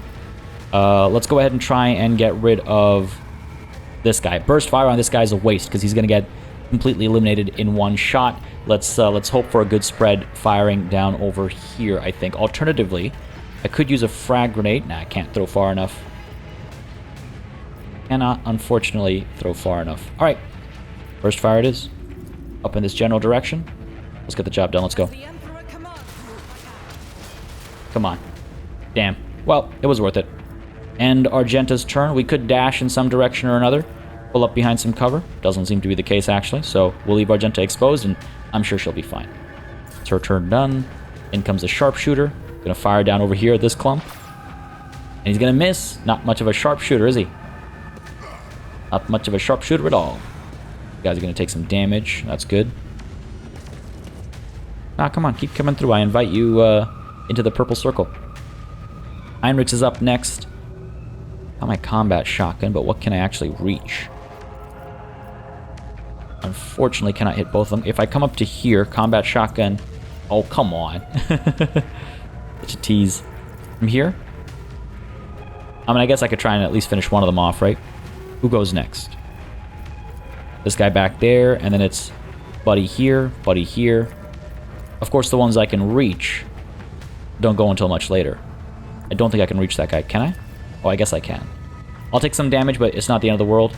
Let's go ahead and try and get rid of this guy. Burst fire on this guy is a waste because he's going to get completely eliminated in one shot. Let's hope for a good spread firing down over here, I think. Alternatively, I could use a frag grenade. Nah, I can't throw far enough. Cannot, unfortunately, throw far enough. Alright. Burst fire it is. Up in this general direction. Let's get the job done. Let's go. Come on. Damn. Well, it was worth it. End Argenta's turn. We could dash in some direction or another. Pull up behind some cover. Doesn't seem to be the case, actually. So we'll leave Argenta exposed, and I'm sure she'll be fine. It's her turn done. In comes the sharpshooter. Gonna fire down over here at this clump. And he's gonna miss. Not much of a sharpshooter, is he? Not much of a sharpshooter at all. You guys are gonna take some damage. That's good. Ah, come on. Keep coming through. I invite you into the purple circle. Heinrichs is up next. Got my combat shotgun, but what can I actually reach? Unfortunately, cannot hit both of them. If I come up to here, combat shotgun. Oh, come on. Such a tease. From here? I mean, I guess I could try and at least finish one of them off, right? Who goes next? This guy back there, and then it's buddy here, buddy here. Of course, the ones I can reach don't go until much later. I don't think I can reach that guy. Can I? Oh, I guess I can. I'll take some damage, but it's not the end of the world.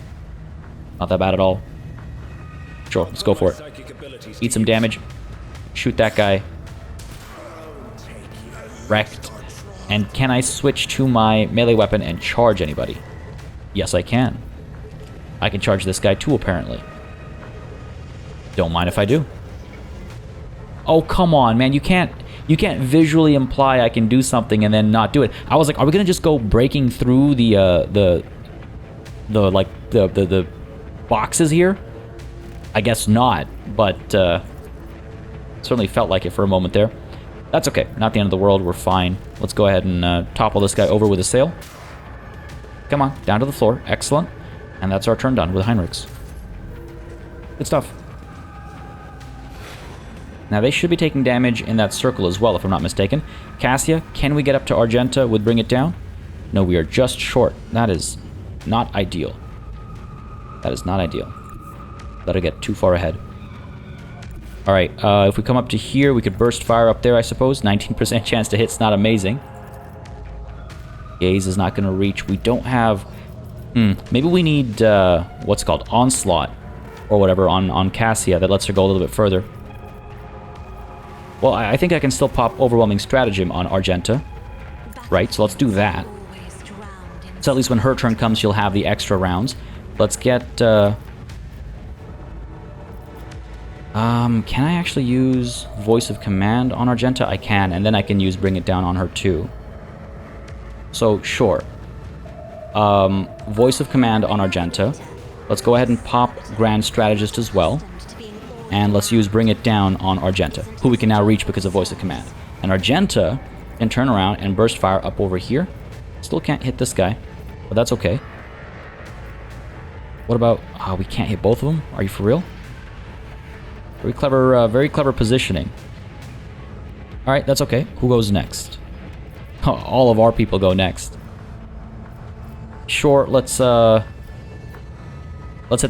Not that bad at all. Sure, let's go for it. Eat some damage. Shoot that guy. Wrecked. And can I switch to my melee weapon and charge anybody? Yes, I can. I can charge this guy too, apparently. Don't mind if I do. Oh, come on, man. You can't visually imply I can do something and then not do it. I was like, are we gonna just go breaking through the boxes here? I guess not, but certainly felt like it for a moment there. That's okay. Not the end of the world. We're fine. Let's go ahead and topple this guy over with a sail. Come on, down to the floor. Excellent. And that's our turn done with Heinrichs. Good stuff. Now, they should be taking damage in that circle as well, if I'm not mistaken. Cassia, can we get up to Argenta with Bring It Down? No, we are just short. That is not ideal. That is not ideal. Let her get too far ahead. Alright, if we come up to here, we could burst fire up there, I suppose. 19% chance to hit's not amazing. Gaze is not going to reach. We don't have... maybe we need, what's called Onslaught, or whatever, on Cassia that lets her go a little bit further. Well, I think I can still pop Overwhelming Stratagem on Argenta. Right, so let's do that. So at least when her turn comes, she'll have the extra rounds. Let's get, can I actually use Voice of Command on Argenta? I can, and then I can use Bring It Down on her too. So, sure. Voice of Command on Argenta. Let's go ahead and pop Grand Strategist as well. And let's use Bring It Down on Argenta, who we can now reach because of Voice of Command. And Argenta can turn around and burst fire up over here. Still can't hit this guy, but that's okay. What about... we can't hit both of them? Are you for real? Very clever positioning. Alright, that's okay. Who goes next? All of our people go next. Sure, let's hit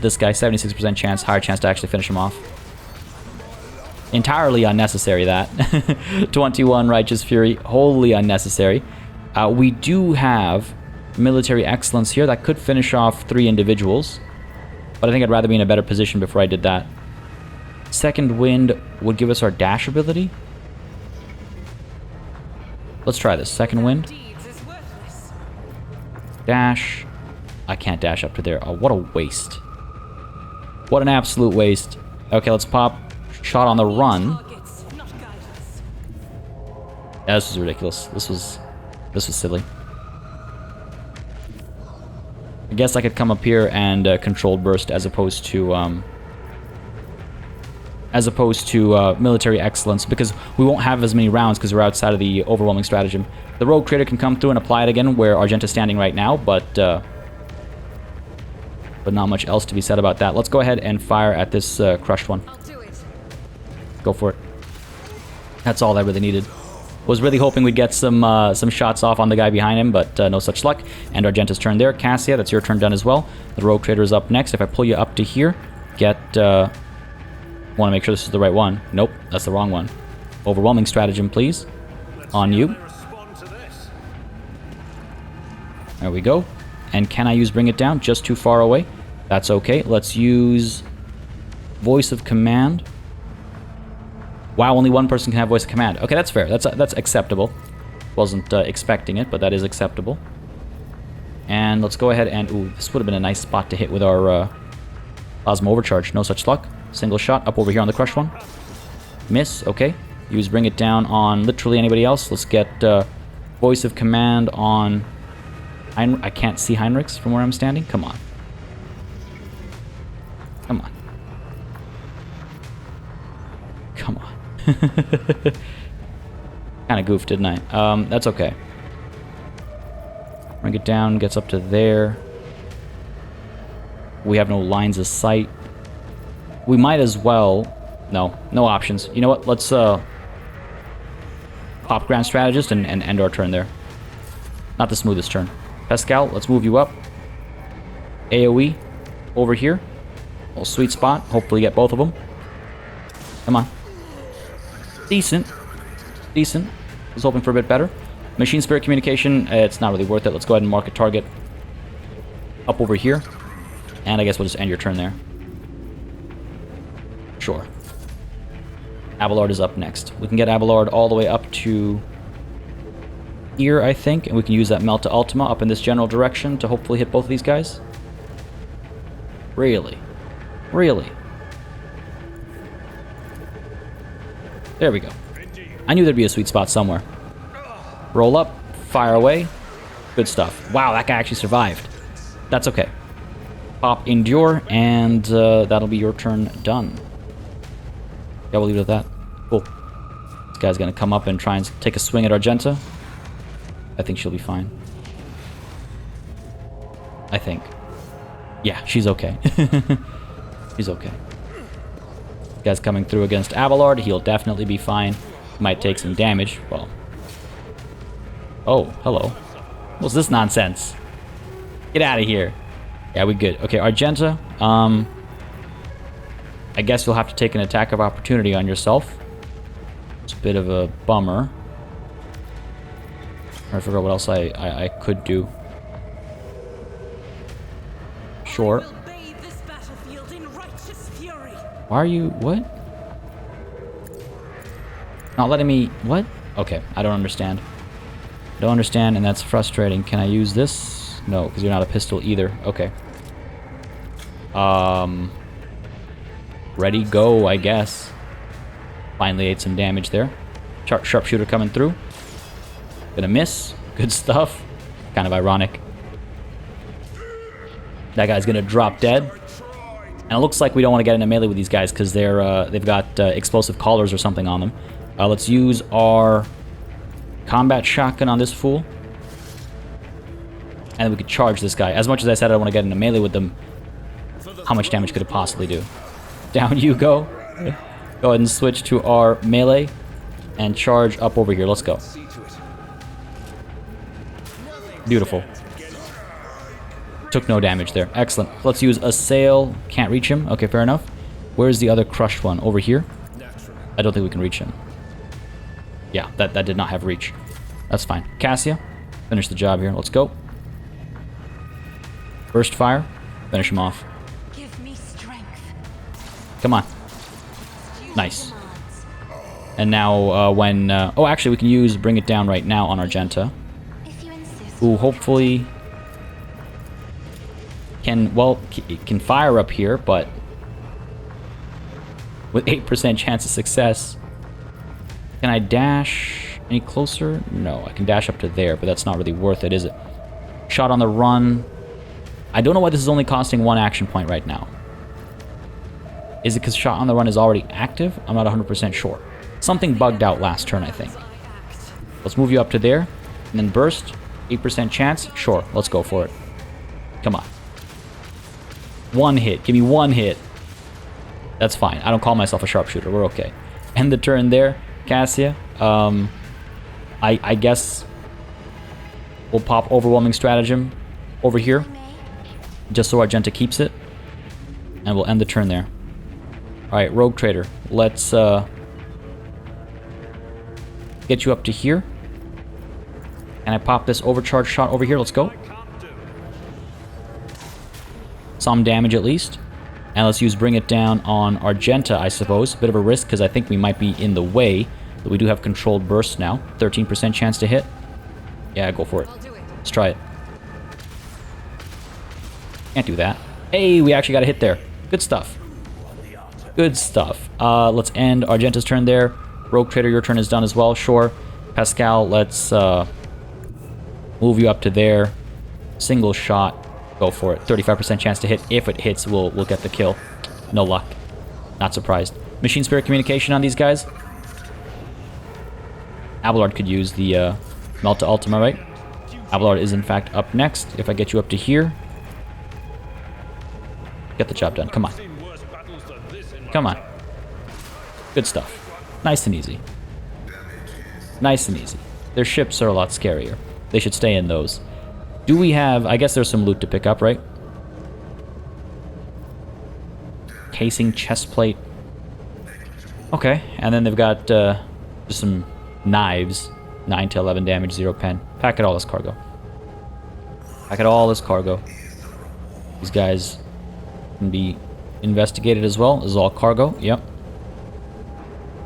this guy. 76% chance, higher chance to actually finish him off. Entirely unnecessary, that. 21 Righteous Fury, wholly unnecessary. We do have Military Excellence here. That could finish off 3 individuals. But I think I'd rather be in a better position before I did that. Second Wind would give us our dash ability. Let's try this. Second Wind. Dash. I can't dash up to there. Oh, what a waste. What an absolute waste. Okay, let's pop shot on the run. Yeah, this was ridiculous. This was silly. I guess I could come up here and controlled burst as opposed to military excellence, because we won't have as many rounds because we're outside of the overwhelming stratagem. The rogue trader can come through and apply it again where Argenta's standing right now, but not much else to be said about that. Let's go ahead and fire at this crushed one. I'll do it. Go for it. That's all I really needed. Was really hoping we'd get some shots off on the guy behind him, but no such luck. And Argenta's turn there. Cassia, that's your turn done as well. The rogue trader is up next. If I pull you up to here, get... want to make sure this is the right one. Nope, that's the wrong one. Overwhelming stratagem, please. On you. There we go. And can I use bring it down? Just too far away. That's okay. Let's use voice of command. Wow, only one person can have voice of command. Okay, that's fair. That's acceptable. Wasn't expecting it, but that is acceptable. And let's go ahead and... Ooh, this would have been a nice spot to hit with our plasma overcharge. No such luck. Single shot up over here on the crushed one. Miss. Okay. Use bring it down on literally anybody else. Let's get voice of command on... I can't see Heinrichs from where I'm standing. Come on. Come on. Come on. Kind of goofed, didn't I? That's okay. Bring it down, gets up to there. We have no lines of sight. We might as well... No, no options. You know what? Let's pop Grand Strategist and end our turn there. Not the smoothest turn. Pascal, let's move you up. AoE over here. Little sweet spot. Hopefully get both of them. Come on. Decent. Decent. Was hoping for a bit better. Machine Spirit Communication, it's not really worth it. Let's go ahead and mark a target up over here. And I guess we'll just end your turn there. Sure. Abelard is up next. We can get Abelard all the way up to here, I think, and we can use that Melta Ultima up in this general direction to hopefully hit both of these guys. Really? Really? There we go. I knew there'd be a sweet spot somewhere. Roll up, fire away. Good stuff. Wow, that guy actually survived. That's okay. Pop Endure, and that'll be your turn done. Yeah, we'll leave it at that. Cool. This guy's gonna come up and try and take a swing at Argenta. I think she'll be fine. I think. Yeah, she's okay. She's okay. This guy's coming through against Abelard. He'll definitely be fine. Might take some damage. Well. Oh, hello. What's this nonsense? Get out of here. Yeah, we good. Okay, Argenta. I guess you'll have to take an attack of opportunity on yourself. It's a bit of a bummer. Trying to figure out what else I could do. Sure. Why are you... What? Not letting me... What? Okay, I don't understand. I don't understand, and that's frustrating. Can I use this? No, because you're not a pistol either. Okay. Ready, go, I guess. Finally ate some damage there. Sharpshooter coming through. Gonna miss. Good stuff. Kind of ironic. That guy's gonna drop dead. And it looks like we don't want to get into melee with these guys because they've got explosive collars or something on them. Let's use our combat shotgun on this fool. And then we could charge this guy. As much as I said I don't want to get into melee with them, how much damage could it possibly do? Down you go. Go ahead and switch to our melee and charge up over here. Let's go. Beautiful. Took no damage there. Excellent. Let's use Assail. Can't reach him. Okay, fair enough. Where's the other crushed one? Over here? I don't think we can reach him. Yeah, that did not have reach. That's fine. Cassia, finish the job here. Let's go. Burst fire. Finish him off. Give me strength. Come on. Nice. And now when... oh, actually, we can use Bring It Down right now on Argenta. Who hopefully can... Well, can fire up here, but with 8% chance of success. Can I dash any closer? No, I can dash up to there, but that's not really worth it, is it? Shot on the run. I don't know why this is only costing 1 action point right now. Is it because shot on the run is already active? I'm not 100% sure. Something bugged out last turn, I think. Let's move you up to there, and then burst. 8% chance? Sure, let's go for it. Come on. 1 hit. Give me 1 hit. That's fine. I don't call myself a sharpshooter. We're okay. End the turn there, Cassia. I guess we'll pop Overwhelming Stratagem over here, just so Argenta keeps it, and we'll end the turn there. Alright, Rogue Trader. Let's get you up to here. Can I pop this overcharge shot over here? Let's go. Some damage at least. And let's use Bring It Down on Argenta, I suppose. Bit of a risk because I think we might be in the way. But we do have controlled burst now. 13% chance to hit. Yeah, go for it. Let's try it. Can't do that. Hey, we actually got a hit there. Good stuff. Good stuff. Let's end Argenta's turn there. Rogue Trader, your turn is done as well. Sure. Pascal, let's move you up to there. Single shot. Go for it. 35% chance to hit. If it hits, we'll get the kill. No luck. Not surprised. Machine Spirit Communication on these guys. Abelard could use the Melta Ultima, right? Abelard is in fact up next. If I get you up to here. Get the job done. Come on. Come on. Good stuff. Nice and easy. Nice and easy. Their ships are a lot scarier. They should stay in those. Do we have... I guess there's some loot to pick up, right? Casing, chest plate. Okay, and then they've got just some knives. 9 to 11 damage, 0 pen. Pack it all as cargo. Pack it all as cargo. These guys can be investigated as well. This is all cargo. Yep.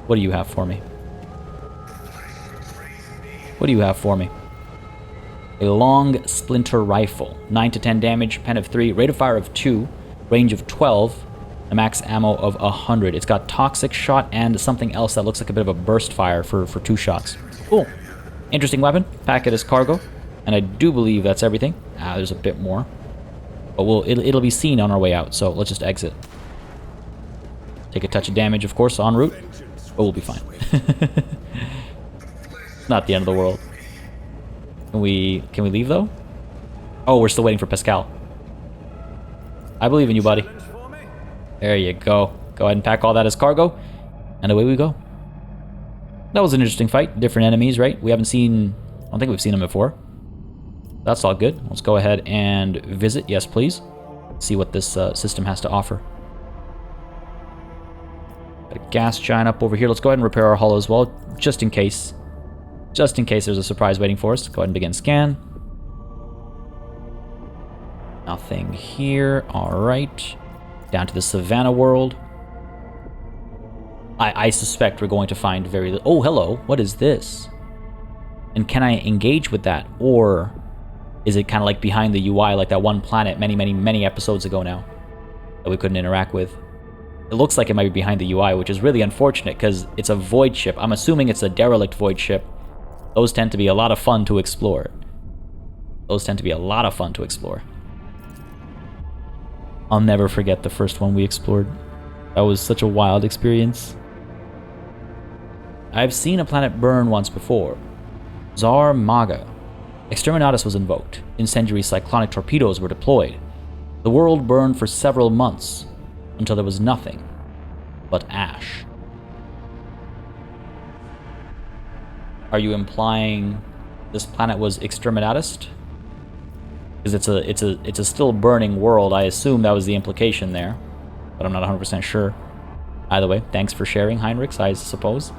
What do you have for me? What do you have for me? A long splinter rifle. 9 to 10 damage, pen of 3, rate of fire of 2, range of 12, a max ammo of 100. It's got toxic shot and something else that looks like a bit of a burst fire for 2 shots. Cool. Interesting weapon. Pack it as cargo. And I do believe that's everything. There's a bit more. But it'll be seen on our way out, so let's just exit. Take a touch of damage, of course, en route. But we'll be fine. Not the end of the world. Can we leave, though? Oh, we're still waiting for Pascal. I believe in you, buddy. There you go. Go ahead and pack all that as cargo. And away we go. That was an interesting fight. Different enemies, right? We haven't seen... I don't think we've seen them before. That's all good. Let's go ahead and visit. Yes, please. See what this system has to offer. Got a gas giant up over here. Let's go ahead and repair our hull as well, just in case. Just in case there's a surprise waiting for us. Go ahead and begin scan. Nothing here. Alright. Down to the Savannah world. I suspect we're going to find very little... Oh, hello. What is this? And can I engage with that? Or is it kind of like behind the UI, like that one planet many episodes ago now that we couldn't interact with? It looks like it might be behind the UI, which is really unfortunate because it's a void ship. I'm assuming it's a derelict void ship. Those tend to be a lot of fun to explore. Those tend to be a lot of fun to explore. I'll never forget the first one we explored. That was such a wild experience. I've seen a planet burn once before. Zar Maga. Exterminatus was invoked. Incendiary cyclonic torpedoes were deployed. The world burned for several months until there was nothing but ash. Are you implying this planet was exterminatus? Because it's a still burning world. I assume that was the implication there, but I'm not 100% sure. Either way, thanks for sharing, Heinrichs, I suppose.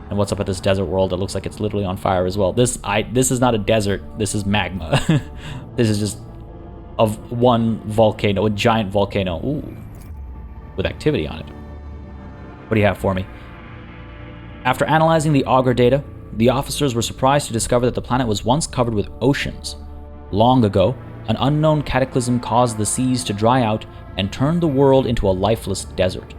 And what's up at this desert world? It looks like it's literally on fire as well. This is not a desert. This is magma. This is just of one volcano, a giant volcano. Ooh, with activity on it. What do you have for me? After analyzing the auger data, the officers were surprised to discover that the planet was once covered with oceans. Long ago, an unknown cataclysm caused the seas to dry out and turned the world into a lifeless desert.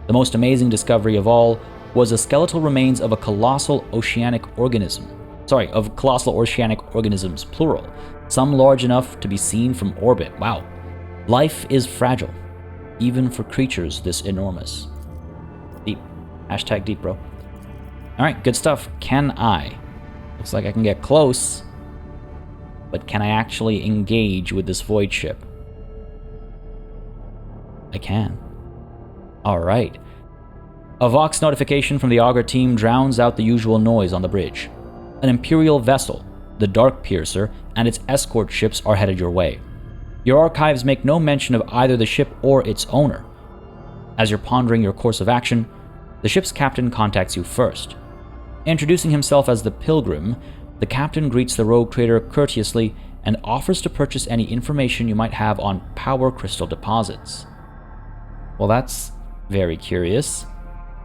The most amazing discovery of all was the skeletal remains of a colossal oceanic organism. Sorry, of colossal oceanic organisms, plural. Some large enough to be seen from orbit. Wow. Life is fragile, even for creatures this enormous. Deep. Hashtag deep, bro. Alright, good stuff. Can I? Looks like I can get close. But can I actually engage with this void ship? I can. Alright. A Vox notification from the Augur team drowns out the usual noise on the bridge. An Imperial vessel, the Dark Piercer, and its escort ships are headed your way. Your archives make no mention of either the ship or its owner. As you're pondering your course of action, the ship's captain contacts you first. Introducing himself as the Pilgrim, the captain greets the rogue trader courteously and offers to purchase any information you might have on power crystal deposits. Well, that's very curious.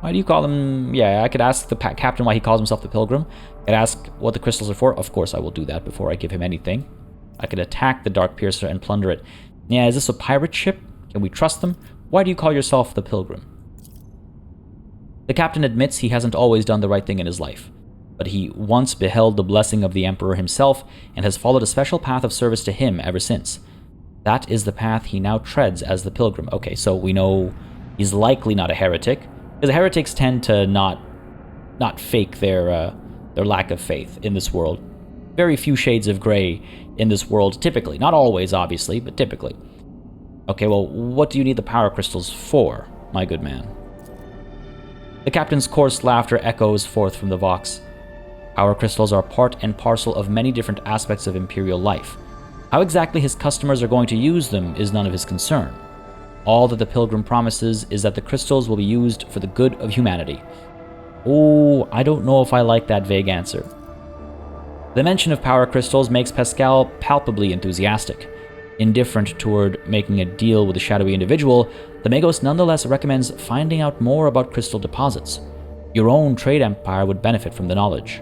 Why do you call them? Yeah, I could ask the captain why he calls himself the Pilgrim. I could ask what the crystals are for. Of course, I will do that before I give him anything. I could attack the Dark Piercer and plunder it. Yeah, is this a pirate ship? Can we trust them? Why do you call yourself the Pilgrim? The captain admits he hasn't always done the right thing in his life, but he once beheld the blessing of the Emperor himself and has followed a special path of service to him ever since. That is the path he now treads as the Pilgrim. Okay, so we know he's likely not a heretic, because heretics tend to not fake their lack of faith in this world. Very few shades of gray in this world, typically. Not always, obviously, but typically. Okay, well, what do you need the power crystals for, my good man? The captain's coarse laughter echoes forth from the Vox. Power crystals are part and parcel of many different aspects of Imperial life. How exactly his customers are going to use them is none of his concern. All that the Pilgrim promises is that the crystals will be used for the good of humanity. Oh, I don't know if I like that vague answer. The mention of power crystals makes Pascal palpably enthusiastic. Indifferent toward making a deal with the shadowy individual, the Magos nonetheless recommends finding out more about crystal deposits. Your own trade empire would benefit from the knowledge.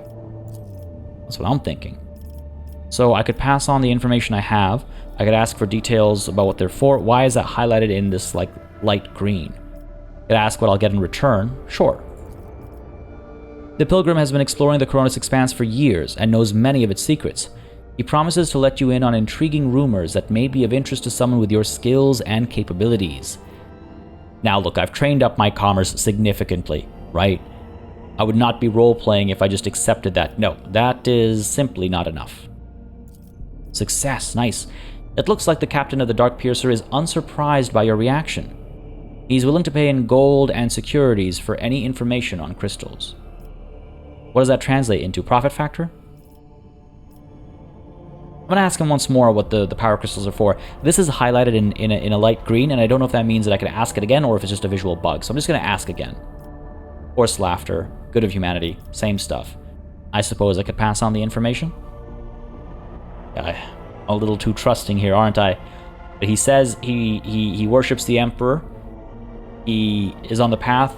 That's what I'm thinking. So I could pass on the information I have. I could ask for details about what they're for. Why is that highlighted in this, like, light green? I could ask what I'll get in return. Sure. The Pilgrim has been exploring the Coronis Expanse for years and knows many of its secrets. He promises to let you in on intriguing rumors that may be of interest to someone with your skills and capabilities. Now look, I've trained up my commerce significantly, right? I would not be role-playing if I just accepted that. No, that is simply not enough. Success, nice. It looks like the captain of the Dark Piercer is unsurprised by your reaction. He's willing to pay in gold and securities for any information on crystals. What does that translate into? Profit factor? I'm going to ask him once more what the power crystals are for. This is highlighted in a light green, and I don't know if that means that I can ask it again or if it's just a visual bug. So I'm just going to ask again. Horse laughter, good of humanity, same stuff. I suppose I could pass on the information? I'm a little too trusting here, aren't I? But he says he worships the Emperor. He is on the path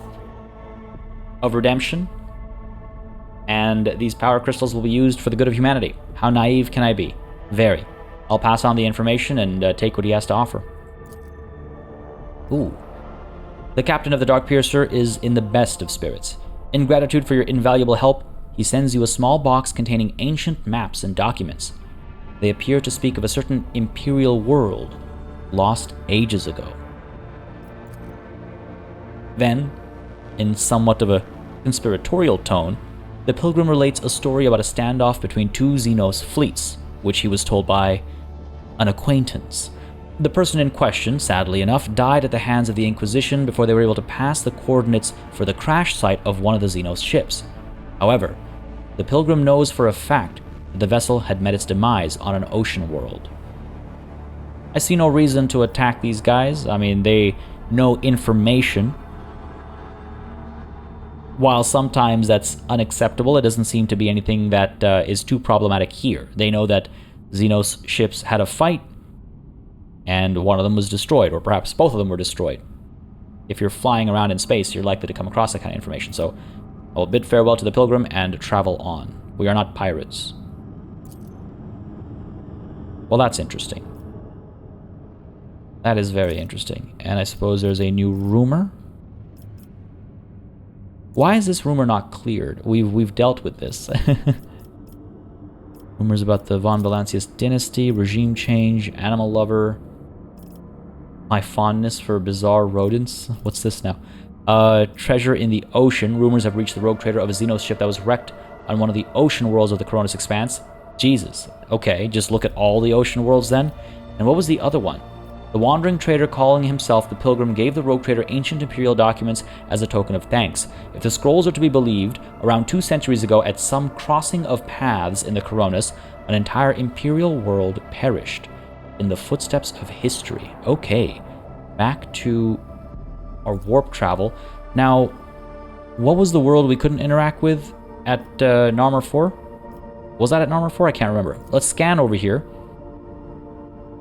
of redemption. And these power crystals will be used for the good of humanity. How naive can I be? Very. I'll pass on the information and take what he has to offer. Ooh. The captain of the Dark Piercer is in the best of spirits. In gratitude for your invaluable help, he sends you a small box containing ancient maps and documents. They appear to speak of a certain imperial world, lost ages ago. Then, in somewhat of a conspiratorial tone, the Pilgrim relates a story about a standoff between two Xenos fleets, which he was told by an acquaintance. The person in question, sadly enough, died at the hands of the Inquisition before they were able to pass the coordinates for the crash site of one of the Xenos ships. However, the Pilgrim knows for a fact that the vessel had met its demise on an ocean world. I see no reason to attack these guys. I mean, they know information. While sometimes that's unacceptable, it doesn't seem to be anything that is too problematic here. They know that Xenos ships had a fight, and one of them was destroyed, or perhaps both of them were destroyed. If you're flying around in space, you're likely to come across that kind of information. So I will bid farewell to the Pilgrim and travel on. We are not pirates. Well, that's interesting. That is very interesting. And I suppose there's a new rumor? Why is this rumor not cleared? We've dealt with this. Rumors about the Von Valancius dynasty, regime change, animal lover, my fondness for bizarre rodents. What's this now? Treasure in the ocean. Rumors have reached the rogue trader of a Xenos ship that was wrecked on one of the ocean worlds of the Coronis Expanse. Jesus. Okay, just look at all the ocean worlds then. And what was the other one? The wandering trader calling himself the Pilgrim gave the rogue trader ancient imperial documents as a token of thanks. If the scrolls are to be believed, around 2 centuries ago, at some crossing of paths in the Coronis, an entire imperial world perished in the footsteps of history. Okay, back to our warp travel. Now, what was the world we couldn't interact with at Narmer 4? Was that at Narmer 4? I can't remember. Let's scan over here.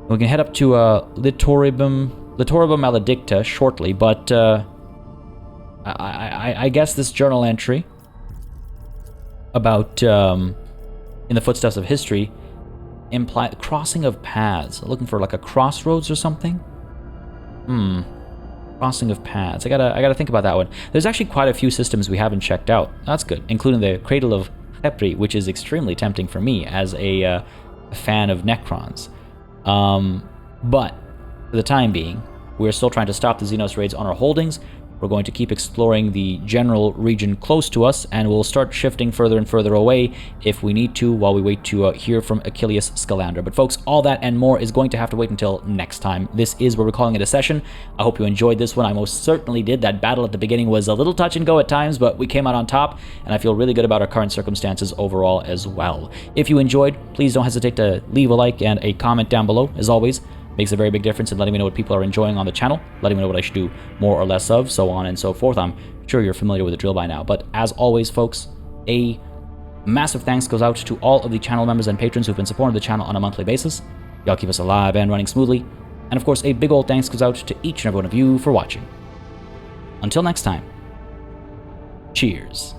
We can head up to Litoribum Maledicta shortly, but I guess this journal entry about in the footsteps of history imply crossing of paths. Looking for like a crossroads or something. Crossing of paths. I gotta think about that one. There's actually quite a few systems we haven't checked out. That's good, including the Cradle of Khepri, which is extremely tempting for me as a fan of Necrons. But for the time being, we're still trying to stop the Xenos raids on our holdings. We're going to keep exploring the general region close to us, and we'll start shifting further and further away if we need to while we wait to hear from Achilles Scalander. But folks, all that and more is going to have to wait until next time. This is where we're calling it a session. I hope you enjoyed this one. I most certainly did. That battle at the beginning was a little touch and go at times, but we came out on top, and I feel really good about our current circumstances overall as well. If you enjoyed, please don't hesitate to leave a like and a comment down below. As always, makes a very big difference in letting me know what people are enjoying on the channel, letting me know what I should do more or less of, so on and so forth. I'm sure you're familiar with the drill by now. But as always, folks, a massive thanks goes out to all of the channel members and patrons who've been supporting the channel on a monthly basis. Y'all keep us alive and running smoothly. And of course, a big old thanks goes out to each and every one of you for watching. Until next time, cheers.